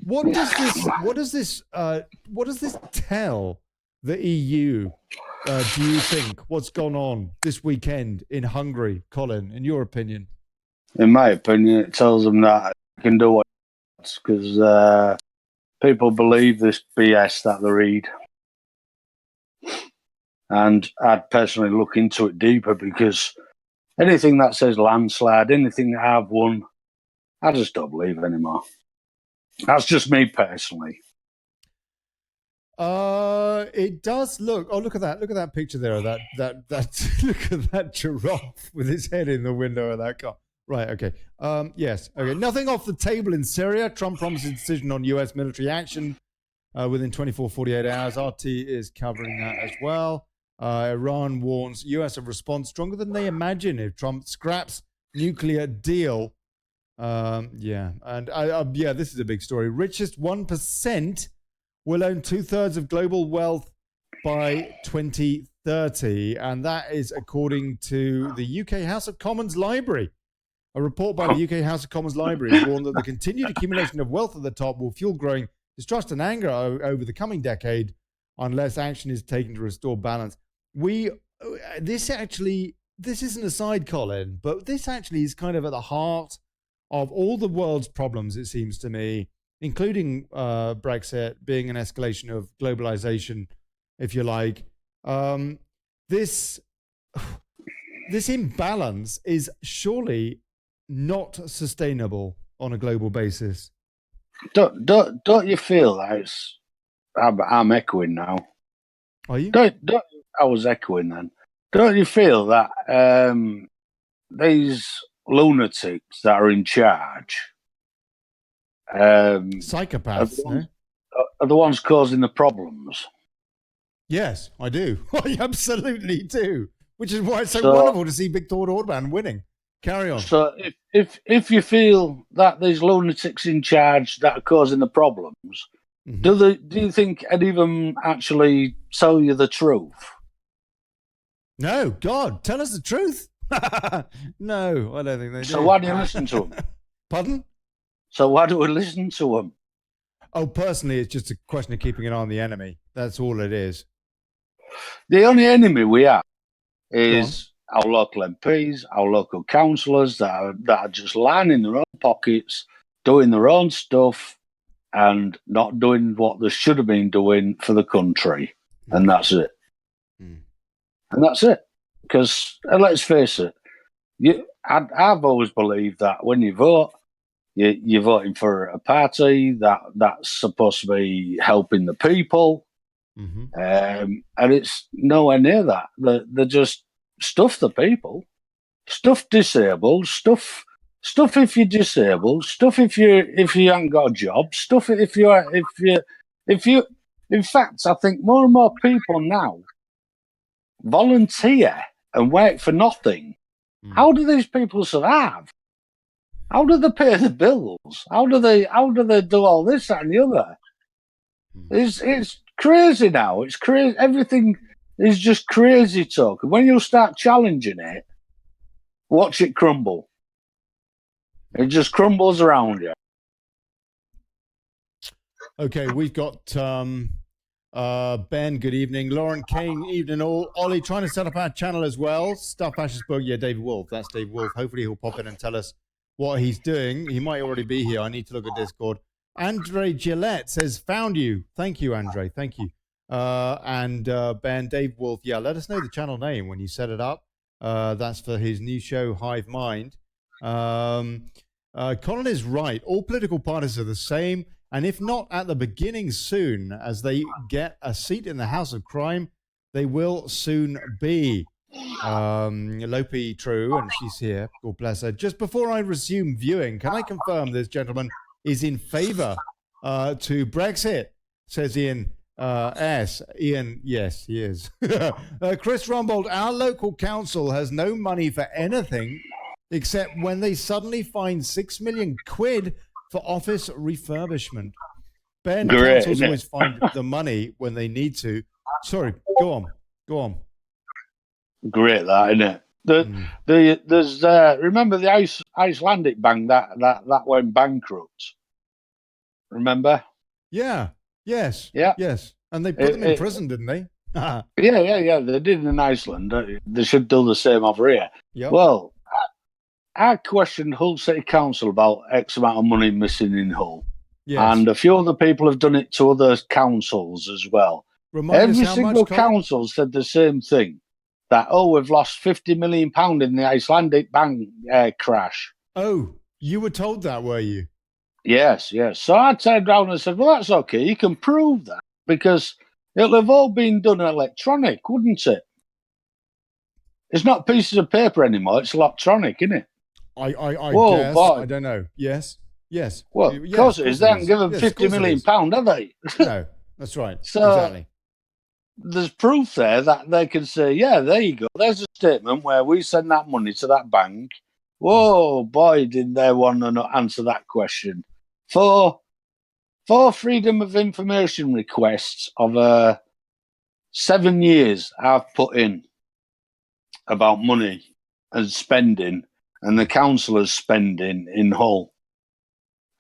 What does this tell the EU? Do you think what's gone on this weekend in Hungary, Colin? In your opinion? In my opinion, it tells them that they can do what because people believe this BS that they read. And I'd personally look into it deeper because anything that says landslide, anything that I've won, I just don't believe anymore. That's just me personally. It does look. Oh, look at that! Look at that picture there. That look at that giraffe with his head in the window of that car. Right. Okay. Yes. Okay. Nothing off the table in Syria. Trump promises a decision on U.S. military action within 48 hours. RT is covering that as well. Iran warns U.S. of response stronger than they imagine if Trump scraps nuclear deal. Yeah. And yeah, this is a big story. Richest 1% will own 2/3 of global wealth by 2030. And that is according to the UK House of Commons Library. A report by the UK House of Commons Library warned that the continued accumulation of wealth at the top will fuel growing distrust and anger over the coming decade unless action is taken to restore balance. This is an aside, Colin, but this actually is kind of at the heart of all the world's problems, it seems to me, including Brexit being an escalation of globalization, if you like. This imbalance is surely not sustainable on a global basis. Don't you feel that it's... I'm echoing now. Are you? I was echoing then. Don't you feel that these lunatics that are in charge, psychopaths, are the ones causing the problems? Yes, I do. I absolutely do. Which is why it's so wonderful to see Viktor Orban winning. Carry on. So if you feel that these lunatics in charge that are causing the problems, do you think any of them actually tell you the truth? No, God, tell us the truth. No, I don't think they do. So why do you listen to them? Pardon? So why do we listen to them? Oh, personally, it's just a question of keeping an eye on the enemy. That's all it is. The only enemy we have is our local MPs, our local councillors that are just lining their own pockets, doing their own stuff, and not doing what they should have been doing for the country. And that's it. And that's it. Because let's face it, I've always believed that when you vote, you're voting for a party that's supposed to be helping the people. And it's nowhere near that. They just stuff the people, stuff disabled, stuff if you're disabled, stuff if you haven't got a job, stuff if you. In fact, I think more and more people now volunteer and work for nothing. How do these people survive? How do they pay the bills? How do they do all this, that, and the other? It's crazy now. It's crazy. Everything is just crazy talk. And when you start challenging it, watch it crumble. It just crumbles around you. Okay, we've got Ben, good evening. Lauren King, evening all. Ollie, trying to set up our channel as well. Stuff Ashes Book. Yeah, David Wolf. That's Dave Wolf. Hopefully he'll pop in and tell us what he's doing. He might already be here. I need to look at Discord. Andre Gillette says, found you. Thank you, Andre. Thank you. And Ben, Dave Wolf. Yeah, let us know the channel name when you set it up. That's for his new show, Hive Mind. Colin is right. All political parties are the same. And if not at the beginning soon, as they get a seat in the House of Crime, they will soon be. Lopi, true, and she's here. God bless her. Just before I resume viewing, can I confirm this gentleman is in favour to Brexit? Says Ian S. Ian, yes, he is. Chris Rumbold, our local council has no money for anything except when they suddenly find 6 million quid for office refurbishment. Ben, councils always find the money when they need to. Sorry, go on. Great, that, isn't it? There's remember the Icelandic bank that went bankrupt. Remember? Yeah. Yes. Yeah. Yes. And they put them in prison, didn't they? Yeah. They did in Iceland. They should do the same over here. Yep. Well, I questioned Hull City Council about X amount of money missing in Hull. Yes. And a few other people have done it to other councils as well. Every single council said the same thing. That, we've lost £50 million in the Icelandic bank crash. Oh, you were told that, were you? Yes. So I turned around and said, well, that's okay. You can prove that because it'll have all been done electronic, wouldn't it? It's not pieces of paper anymore. It's electronic, isn't it? I guess. Boy. I don't know. Yes. Well, of course it is. They haven't given £50 million, have they? No, that's right. So, exactly. There's proof there that they can say, yeah, there you go. There's a statement where we send that money to that bank. Whoa, boy, did they want to answer that question. For freedom of information requests of 7 years I've put in about money and spending and the councillors spending in Hull.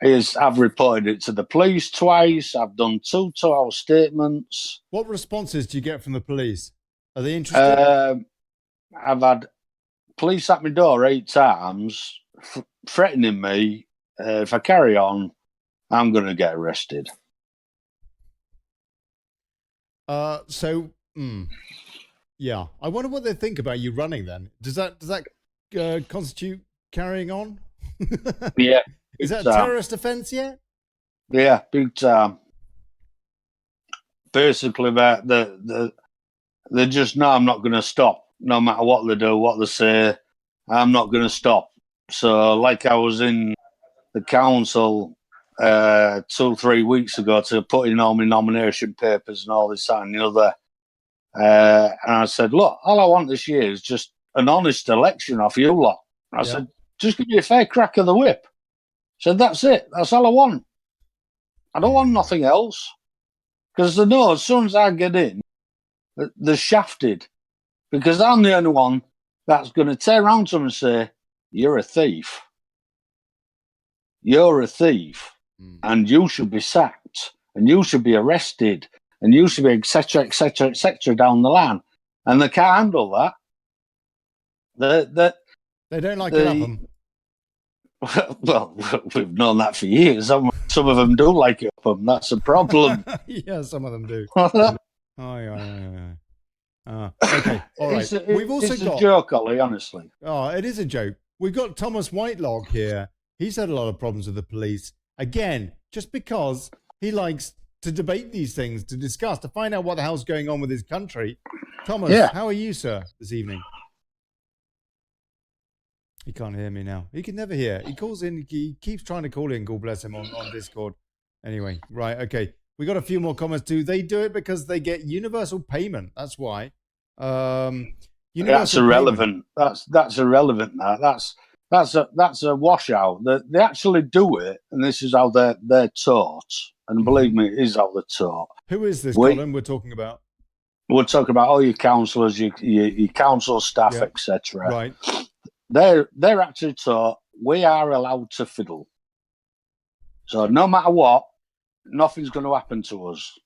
I've reported it to the police twice. I've done 2 2-hour statements. What responses do you get from the police? Are they interested? I've had police at my door 8 times, threatening me. If I carry on, I'm going to get arrested. Yeah. I wonder what they think about you running then. Does that constitute carrying on? Yeah. Is that a terrorist offence yet? Yeah, big time. Basically, they just know I'm not going to stop. No matter what they do, what they say, I'm not going to stop. So, like I was in the council 2-3 weeks ago to put in all my nomination papers and all this, that, and the other. And I said, look, all I want this year is just an honest election off you lot. I said, just give me a fair crack of the whip. So that's it. That's all I want. I don't want nothing else. Because they know as soon as I get in, they're shafted. Because I'm the only one that's going to turn around to them and say, you're a thief. You're a thief. And you should be sacked. and you should be arrested, and you should be etc. etc. etc. down the line, and they can't handle that. They don't like it up them. Well, we've known that for years. Some of them do like it up them. That's a problem. Yeah, some of them do. Okay, Okay, all right. We've also it's got a joke, Ollie, honestly. Oh, it is a joke. We've got Thomas Whitelock here. He's had a lot of problems with the police. Again, just because he likes to debate these things, to discuss, to find out what the hell's going on with his country. Thomas, how are you, sir, this evening? He can't hear me now. He can never hear. He calls in. He keeps trying to call in. God bless him on Discord. Anyway, right. Okay. We got a few more comments too. They do it because they get universal payment. That's why. That's irrelevant. That's irrelevant. That's a washout. They actually do it, and this is how they're taught. And believe me, it is how they're taught. Who is this, Colin? We're talking about. We're talking about all your counsellors, your council staff, etc. Right. They're actually taught we are allowed to fiddle. So no matter what, nothing's going to happen to us,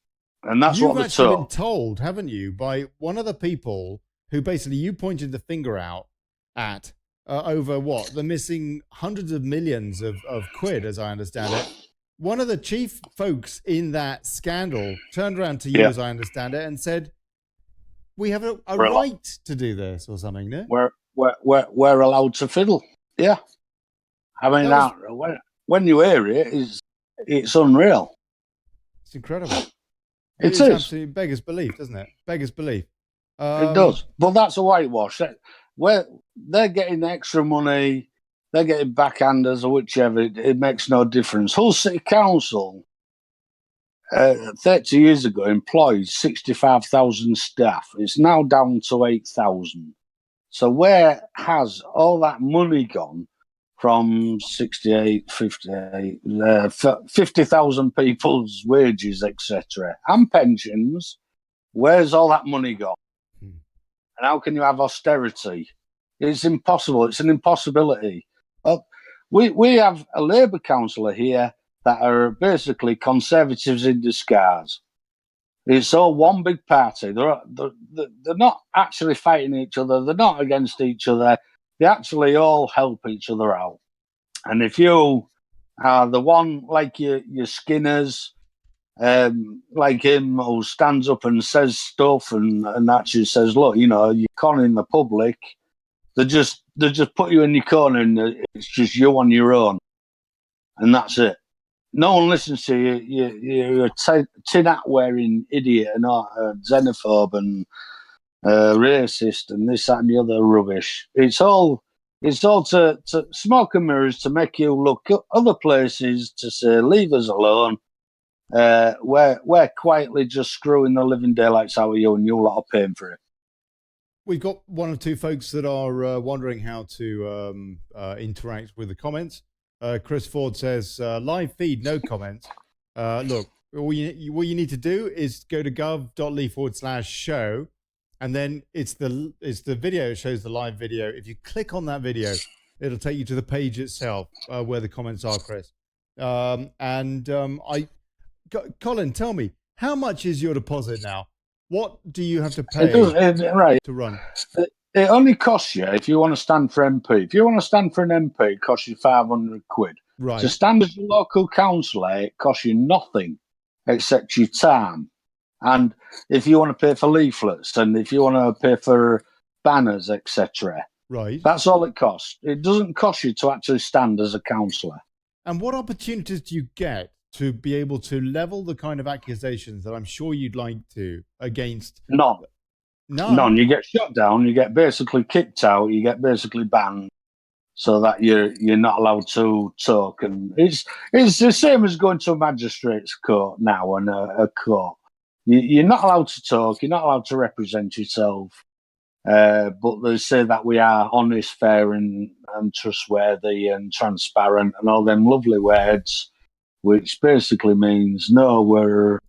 and that's what they're taught. You've actually been told, haven't you, by one of the people who basically you pointed the finger out at over what the missing hundreds of millions of quid, as I understand it. One of the chief folks in that scandal turned around to you, as I understand it, and said, "We have a right to do this," or something. No? We're allowed to fiddle. Yeah, I mean, when you hear it, it's unreal. It's incredible. It is absolutely beggars belief, doesn't it? Beggars belief. It does, but that's a whitewash. Where they're getting extra money, they're getting backhanders or whichever. It makes no difference. Hull City Council, 30 years ago, employed 65,000 staff. It's now down to 8,000. So where has all that money gone from 50,000 people's wages, etc., and pensions? Where's all that money gone? And how can you have austerity? It's impossible. It's an impossibility. We have a Labour councillor here that are basically Conservatives in disguise. It's all one big party. They're not actually fighting each other. They're not against each other. They actually all help each other out. And if you are the one like your Skinners, like him who stands up and says stuff and actually says, look, you're conning the public, they just put you in your corner and it's just you on your own. And that's it. No one listens to you. You're a tin hat wearing idiot and xenophobe and racist and this, that, and the other rubbish. It's all to smoke and mirrors to make you look at other places to say, leave us alone. We're quietly just screwing the living daylights out of you and you lot are paying for it. We've got one or two folks that are wondering how to interact with the comments. Chris Ford says, live feed, no comments. Look, all you need to do is go to gov.ly/show, and then it's the video, it shows the live video. If you click on that video, it'll take you to the page itself where the comments are, Chris. Colin, tell me, how much is your deposit now? What do you have to pay to run? It only costs you if you want to stand for MP. If you want to stand for an MP, it costs you 500 quid. Right. To stand as your local councillor, it costs you nothing except your time. And if you want to pay for leaflets and if you want to pay for banners, etc., right, that's all it costs. It doesn't cost you to actually stand as a councillor. And what opportunities do you get to be able to level the kind of accusations that I'm sure you'd like to against? None. You get shut down, you get basically kicked out, you get basically banned, so that you're not allowed to talk. And it's the same as going to a magistrate's court now and a court. You're not allowed to talk, you're not allowed to represent yourself. But they say that we are honest, fair, and trustworthy and transparent and all them lovely words, which basically means no, we're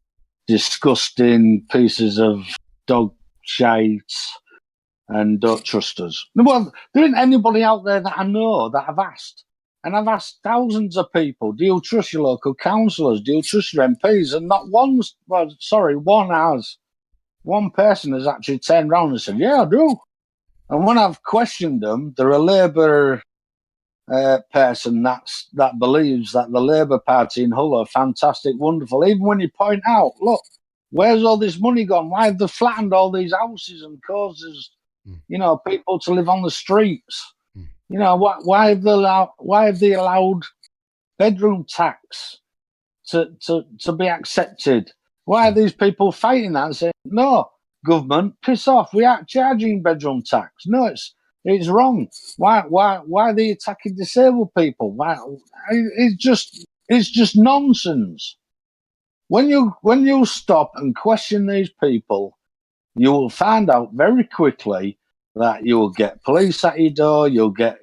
disgusting pieces of dog shite and don't trust us. Well, there isn't anybody out there that I know that I've asked. And I've asked thousands of people, do you trust your local councillors? Do you trust your MPs? And not one has. One person has actually turned around and said, yeah, I do. And when I've questioned them, they're a Labour person that believes that the Labour Party in Hull are fantastic, wonderful. Even when you point out, look, where's all this money gone? Why have they flattened all these houses and causes, people to live on the streets? Why have they allowed bedroom tax to be accepted? Why are these people fighting that and saying, no, government, piss off, we aren't charging bedroom tax? No, it's wrong. Why are they attacking disabled people? Why? It's just nonsense. When you stop and question these people, you will find out very quickly that you will get police at your door. You'll get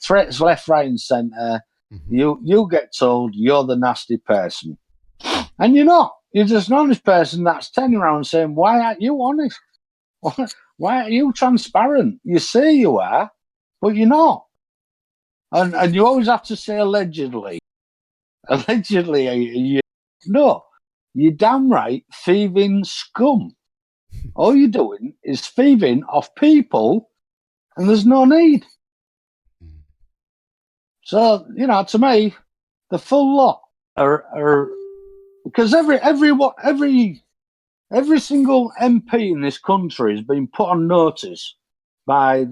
threats left, right, and centre. Mm-hmm. You'll get told you're the nasty person, and you're not. You're just an honest person that's turning around and saying, "Why aren't you honest? Why aren't you transparent? You say you are, but you're not." And you always have to say allegedly. Allegedly, no, you're damn right thieving scum. All you're doing is thieving off people, and there's no need. So, to me, the full lot are because every single MP in this country has been put on notice by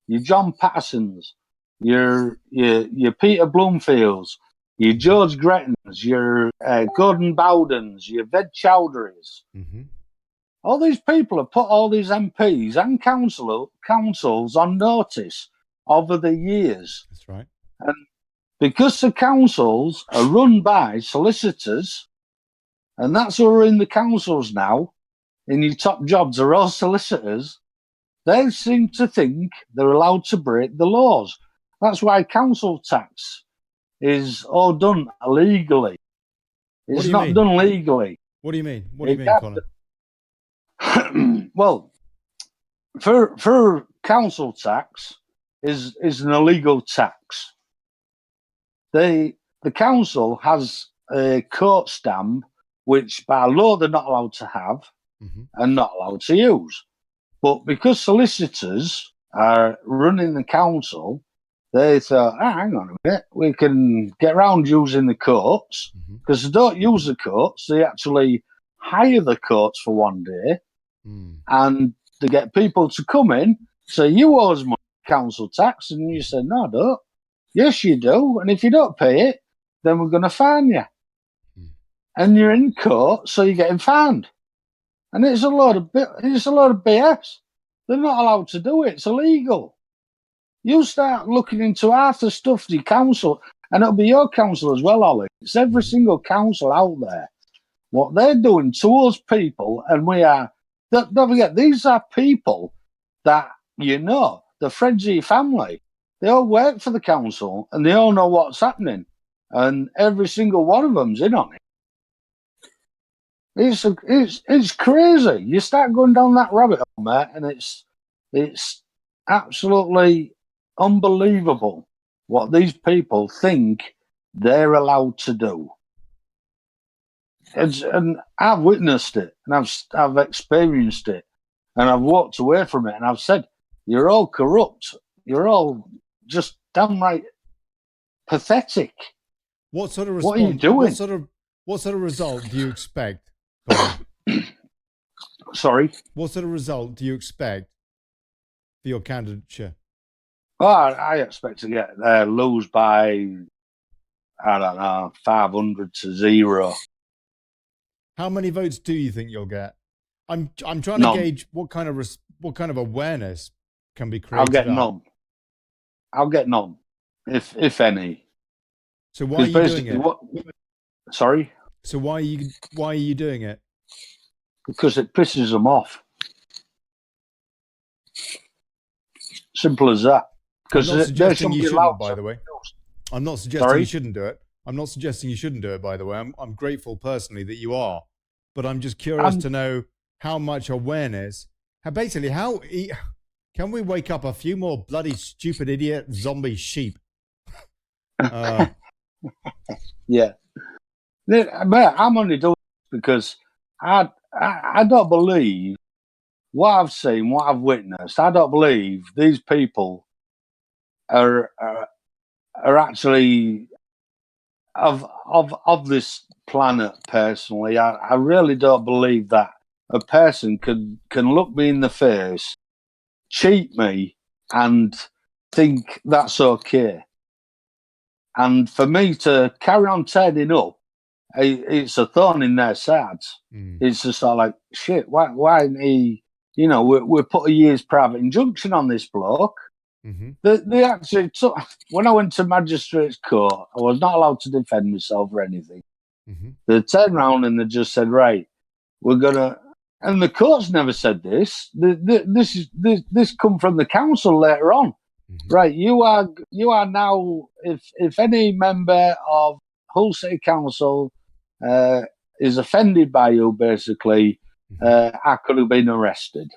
your John Pattersons, your Peter Bloomfields, your George Grettons, your Gordon Bowdens, your Ved Chowdhuries. Mm-hmm. All these people have put all these MPs and councils on notice over the years. That's right. And because the councils are run by solicitors, and that's who are in the councils now, in your top jobs are all solicitors, they seem to think they're allowed to break the laws. That's why council tax is all done illegally. It's not done legally. What do you mean? What do you mean, Colin? Well, for council tax is an illegal tax. The council has a court stamp which by law they're not allowed to have and not allowed to use. But because solicitors are running the council, they thought, hang on a minute, we can get around using the courts, because they don't use the courts, they actually hire the courts for one day, and they get people to come in, say, you owe us money, council tax, and you say, no, I don't. Yes, you do, and if you don't pay it, then we're going to fine you. And you're in court, so you're getting fined. And it's a lot of BS. They're not allowed to do it. It's illegal. You start looking into half the stuff the council, and it'll be your council as well, Ollie. It's every single council out there. What they're doing to us people, and we are, don't forget, these are people that, they're friends of your family. They all work for the council, and they all know what's happening. And every single one of them's in on it. It's crazy. You start going down that rabbit hole, mate, and it's absolutely unbelievable what these people think they're allowed to do. And I've witnessed it, and I've experienced it, and I've walked away from it, and I've said, "You're all corrupt. You're all just downright pathetic." What sort of response? What are you doing? What sort of result do you expect? Sorry? What sort of result do you expect for your candidature? Well, I expect to get lose by, I don't know, 500 to 0. How many votes do you think you'll get? I'm trying to gauge what kind of awareness can be created. I'll get none, if any. So why are you doing it? Sorry? So why are you doing it? Because it pisses them off. Simple as that. I'm not suggesting you shouldn't, by the way. I'm not suggesting you shouldn't do it. I'm not suggesting you shouldn't do it, by the way. I'm grateful personally that you are. But I'm just curious to know how much awareness, how can we wake up a few more bloody stupid idiot zombie sheep Yeah. But I'm only doing this because I don't believe what I've seen, what I've witnessed. I don't believe these people are actually of this planet. Personally, I really don't believe that a person can look me in the face, cheat me, and think that's okay. And for me to carry on turning up, it's a thorn in their sides. It's just sort of like, shit, why isn't he, we put a year's private injunction on this bloke. They actually took, when I went to magistrate's court, I was not allowed to defend myself or anything. They turned around and they just said, right, we're going to, and the court's never said this. This come from the council later on. Right, you are now, if any member of Hull City Council is offended by you, basically, I could have been arrested.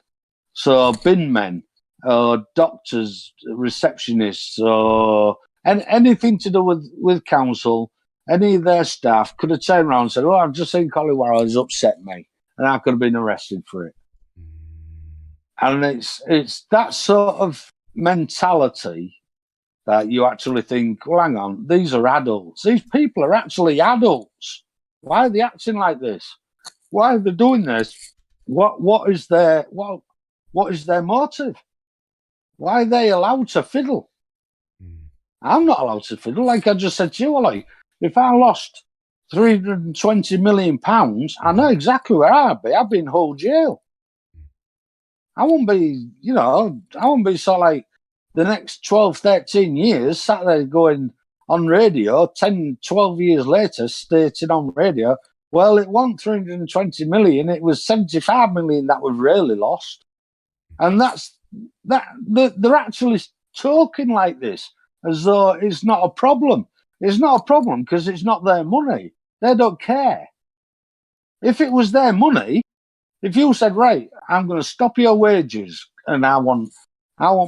So bin men, or doctors, receptionists, or anything to do with council, any of their staff could have turned around and said, "Oh, I've just seen Colin Worrall has upset me," and I could have been arrested for it. And it's that sort of mentality that you actually think, well, hang on, these are adults. These people are actually adults. Why are they acting like this? Why are they doing this? What is their motive? Why are they allowed to fiddle? I'm not allowed to fiddle. Like I just said to you, Olly, if I lost £320 million, I know exactly where I'd be. I'd be in Hull jail. I won't be, I won't be sort of like the next 12, 13 years sat there going on radio, 10, 12 years later, stating on radio, well, it wasn't 320 million, it was 75 million that we've really lost. And they're actually talking like this as though it's not a problem. It's not a problem because it's not their money. They don't care. If it was their money, if you said, right, I'm going to stop your wages and I want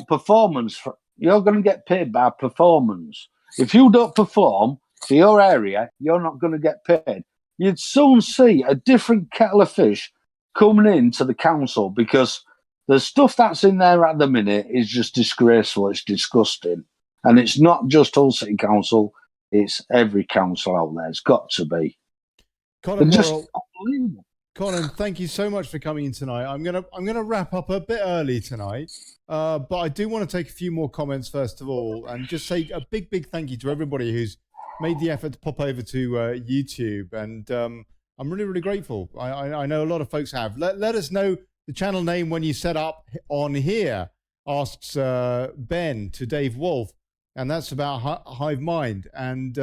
performance, you're going to get paid by performance. If you don't perform for your area, you're not going to get paid. You'd soon see a different kettle of fish coming into the council because the stuff that's in there at the minute is just disgraceful. It's disgusting. And it's not just Hull City Council, it's every council out there. It's got to be. Colin just Worrall, unbelievable. Colin, thank you so much for coming in tonight. I'm gonna wrap up a bit early tonight, but I do want to take a few more comments first of all, and just say a big thank you to everybody who's made the effort to pop over to YouTube, and I'm really grateful. I know a lot of folks have. Let us know the channel name when you set up on here. Asks Ben to Dave Wolf, and that's about Hive Mind. And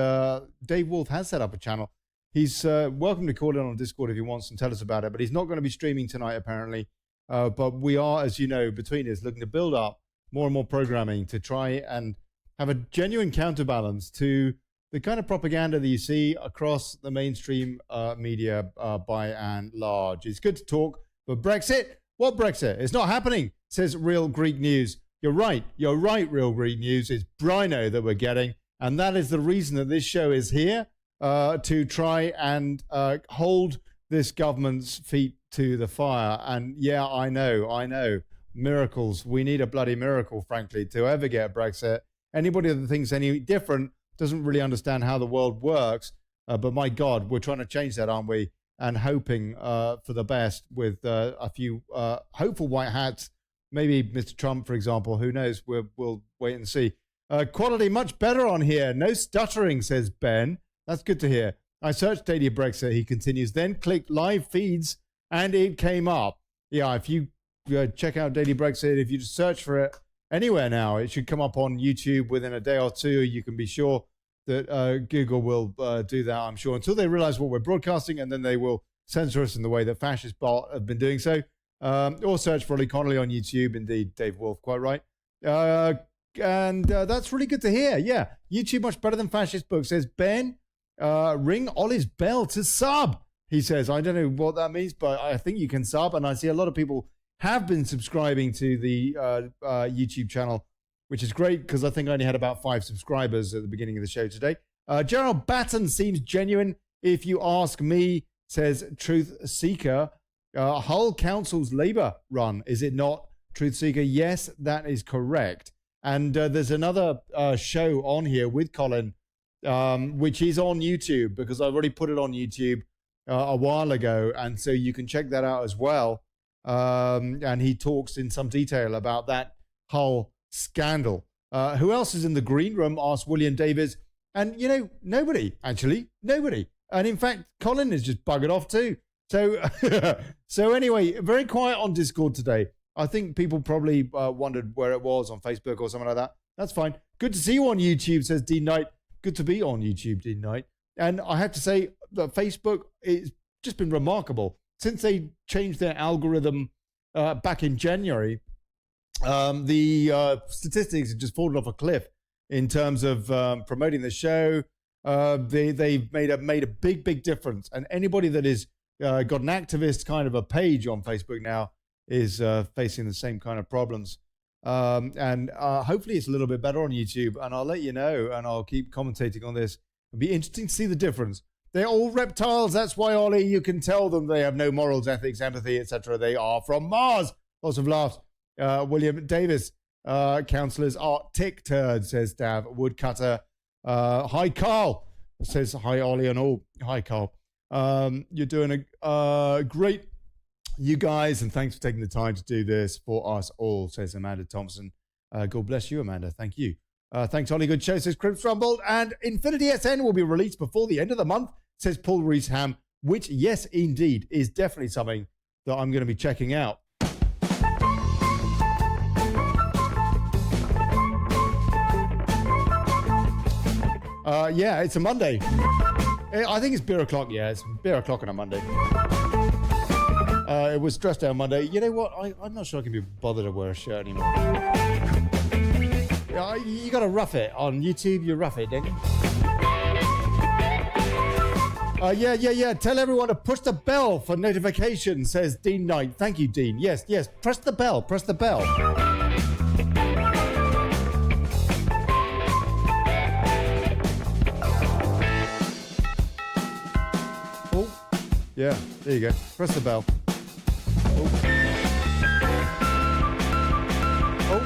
Dave Wolf has set up a channel. He's welcome to call in on Discord if he wants and tell us about it, but he's not going to be streaming tonight, apparently. But we are, as you know, between us, looking to build up more and more programming to try and have a genuine counterbalance to the kind of propaganda that you see across the mainstream media by and large. It's good to talk, but Brexit? What Brexit? It's not happening, says Real Greek News. You're right, Real Greek News. It's Brino that we're getting, and that is the reason that this show is here. To try and hold this government's feet to the fire. And yeah, I know, miracles. We need a bloody miracle, frankly, to ever get Brexit. Anybody that thinks any different doesn't really understand how the world works. But my God, we're trying to change that, aren't we? And hoping for the best with a few hopeful white hats. Maybe Mr. Trump, for example. Who knows? We'll wait and see. Quality much better on here. No stuttering, says Ben. That's good to hear. I searched Daily Brexit, he continues, then clicked live feeds and it came up. Yeah, if you check out Daily Brexit, if you just search for it anywhere now, it should come up on YouTube within a day or two. You can be sure that Google will do that, I'm sure, until they realize what we're broadcasting, and then they will censor us in the way that fascist bot have been doing so. Or search for Olly Connelly on YouTube. Indeed, Dave Wolf, quite right. And that's really good to hear. Yeah, YouTube much better than fascist book, says Ben. Ring Ollie's bell to sub, he says. I don't know what that means, but I think you can sub, and I see a lot of people have been subscribing to the YouTube channel which is great because I think I only had about 5 subscribers at the beginning of the show today. Gerald Batten seems genuine, if you ask me, says Truth Seeker. Hull Council's Labour run, is it not, Truth Seeker? Yes, that is correct. And there's another show on here with Colin, which is on YouTube because I've already put it on YouTube a while ago. And so you can check that out as well. And he talks in some detail about that Hull scandal. Who else is in the green room? Asked William Davis. And, you know, nobody, actually. Nobody. And in fact, Colin is just buggered off too. So, so anyway, very quiet on Discord today. I think people probably wondered where it was on Facebook or something like that. That's fine. Good to see you on YouTube, says Dean Knight. Good to be on YouTube, Dean Knight. And I have to say that Facebook, it's just been remarkable. Since they changed their algorithm back in January, the statistics have just fallen off a cliff in terms of promoting the show. They've made a big difference. And anybody that is got an activist kind of a page on Facebook now is facing the same kind of problems. And hopefully it's a little bit better on YouTube. And I'll let you know, and I'll keep commentating on this. It'll be interesting to see the difference. They're all reptiles. That's why, Ollie, you can tell them they have no morals, ethics, empathy, etc. They are from Mars. Lots of laughs. William Davis, councillors are tick turds, says Dav. Woodcutter. Hi, Carl, says hi, Ollie, and all. Hi, Carl. You're doing a great, you guys, and thanks for taking the time to do this for us all, says Amanda Thompson. God bless you, Amanda. Thank you. Thanks, Ollie. Good show, says Crips Rumble. And Infinity SN will be released before the end of the month, says Paul Reesham, which, yes, indeed, is definitely something that I'm going to be checking out. Yeah, it's a Monday. I think it's beer o'clock. Yeah, it's beer o'clock on a Monday. It was dress down Monday. You know what? I'm not sure I can be bothered to wear a shirt anymore. You got to rough it on YouTube. You rough it, don't you? Yeah. Tell everyone to push the bell for notifications, says Dean Knight. Thank you, Dean. Yes. Press the bell. Press the bell. Oh, yeah. There you go. Press the bell. Oh,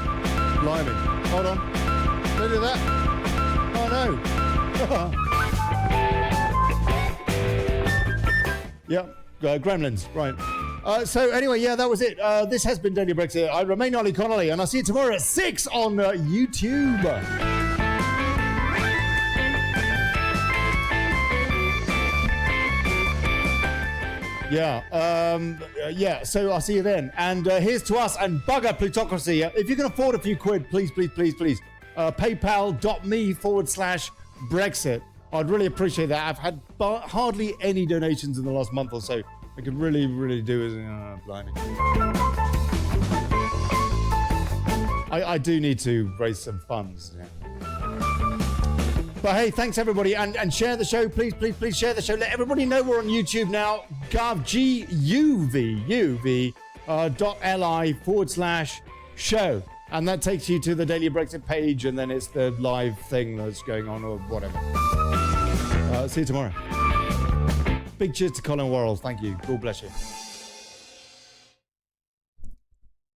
blimey. Hold on. Don't do that. Oh, no. Yeah, Gremlins, right. So anyway, yeah, that was it. This has been Daily Brexit. I remain Olly Connelly, and I'll see you tomorrow at 6 on YouTube. Yeah, so I'll see you then. And here's to us and bugger plutocracy. If you can afford a few quid, please. PayPal.me/Brexit. I'd really appreciate that. I've had hardly any donations in the last month or so. I could really do is blimey. I do need to raise some funds. Yeah. But hey, thanks everybody, and share the show, please share the show. Let everybody know we're on YouTube now. GUV.li/show, and that takes you to the Daily Brexit page, and then it's the live thing that's going on or whatever. See you tomorrow. Big cheers to Colin Worrall. Thank you. God bless you.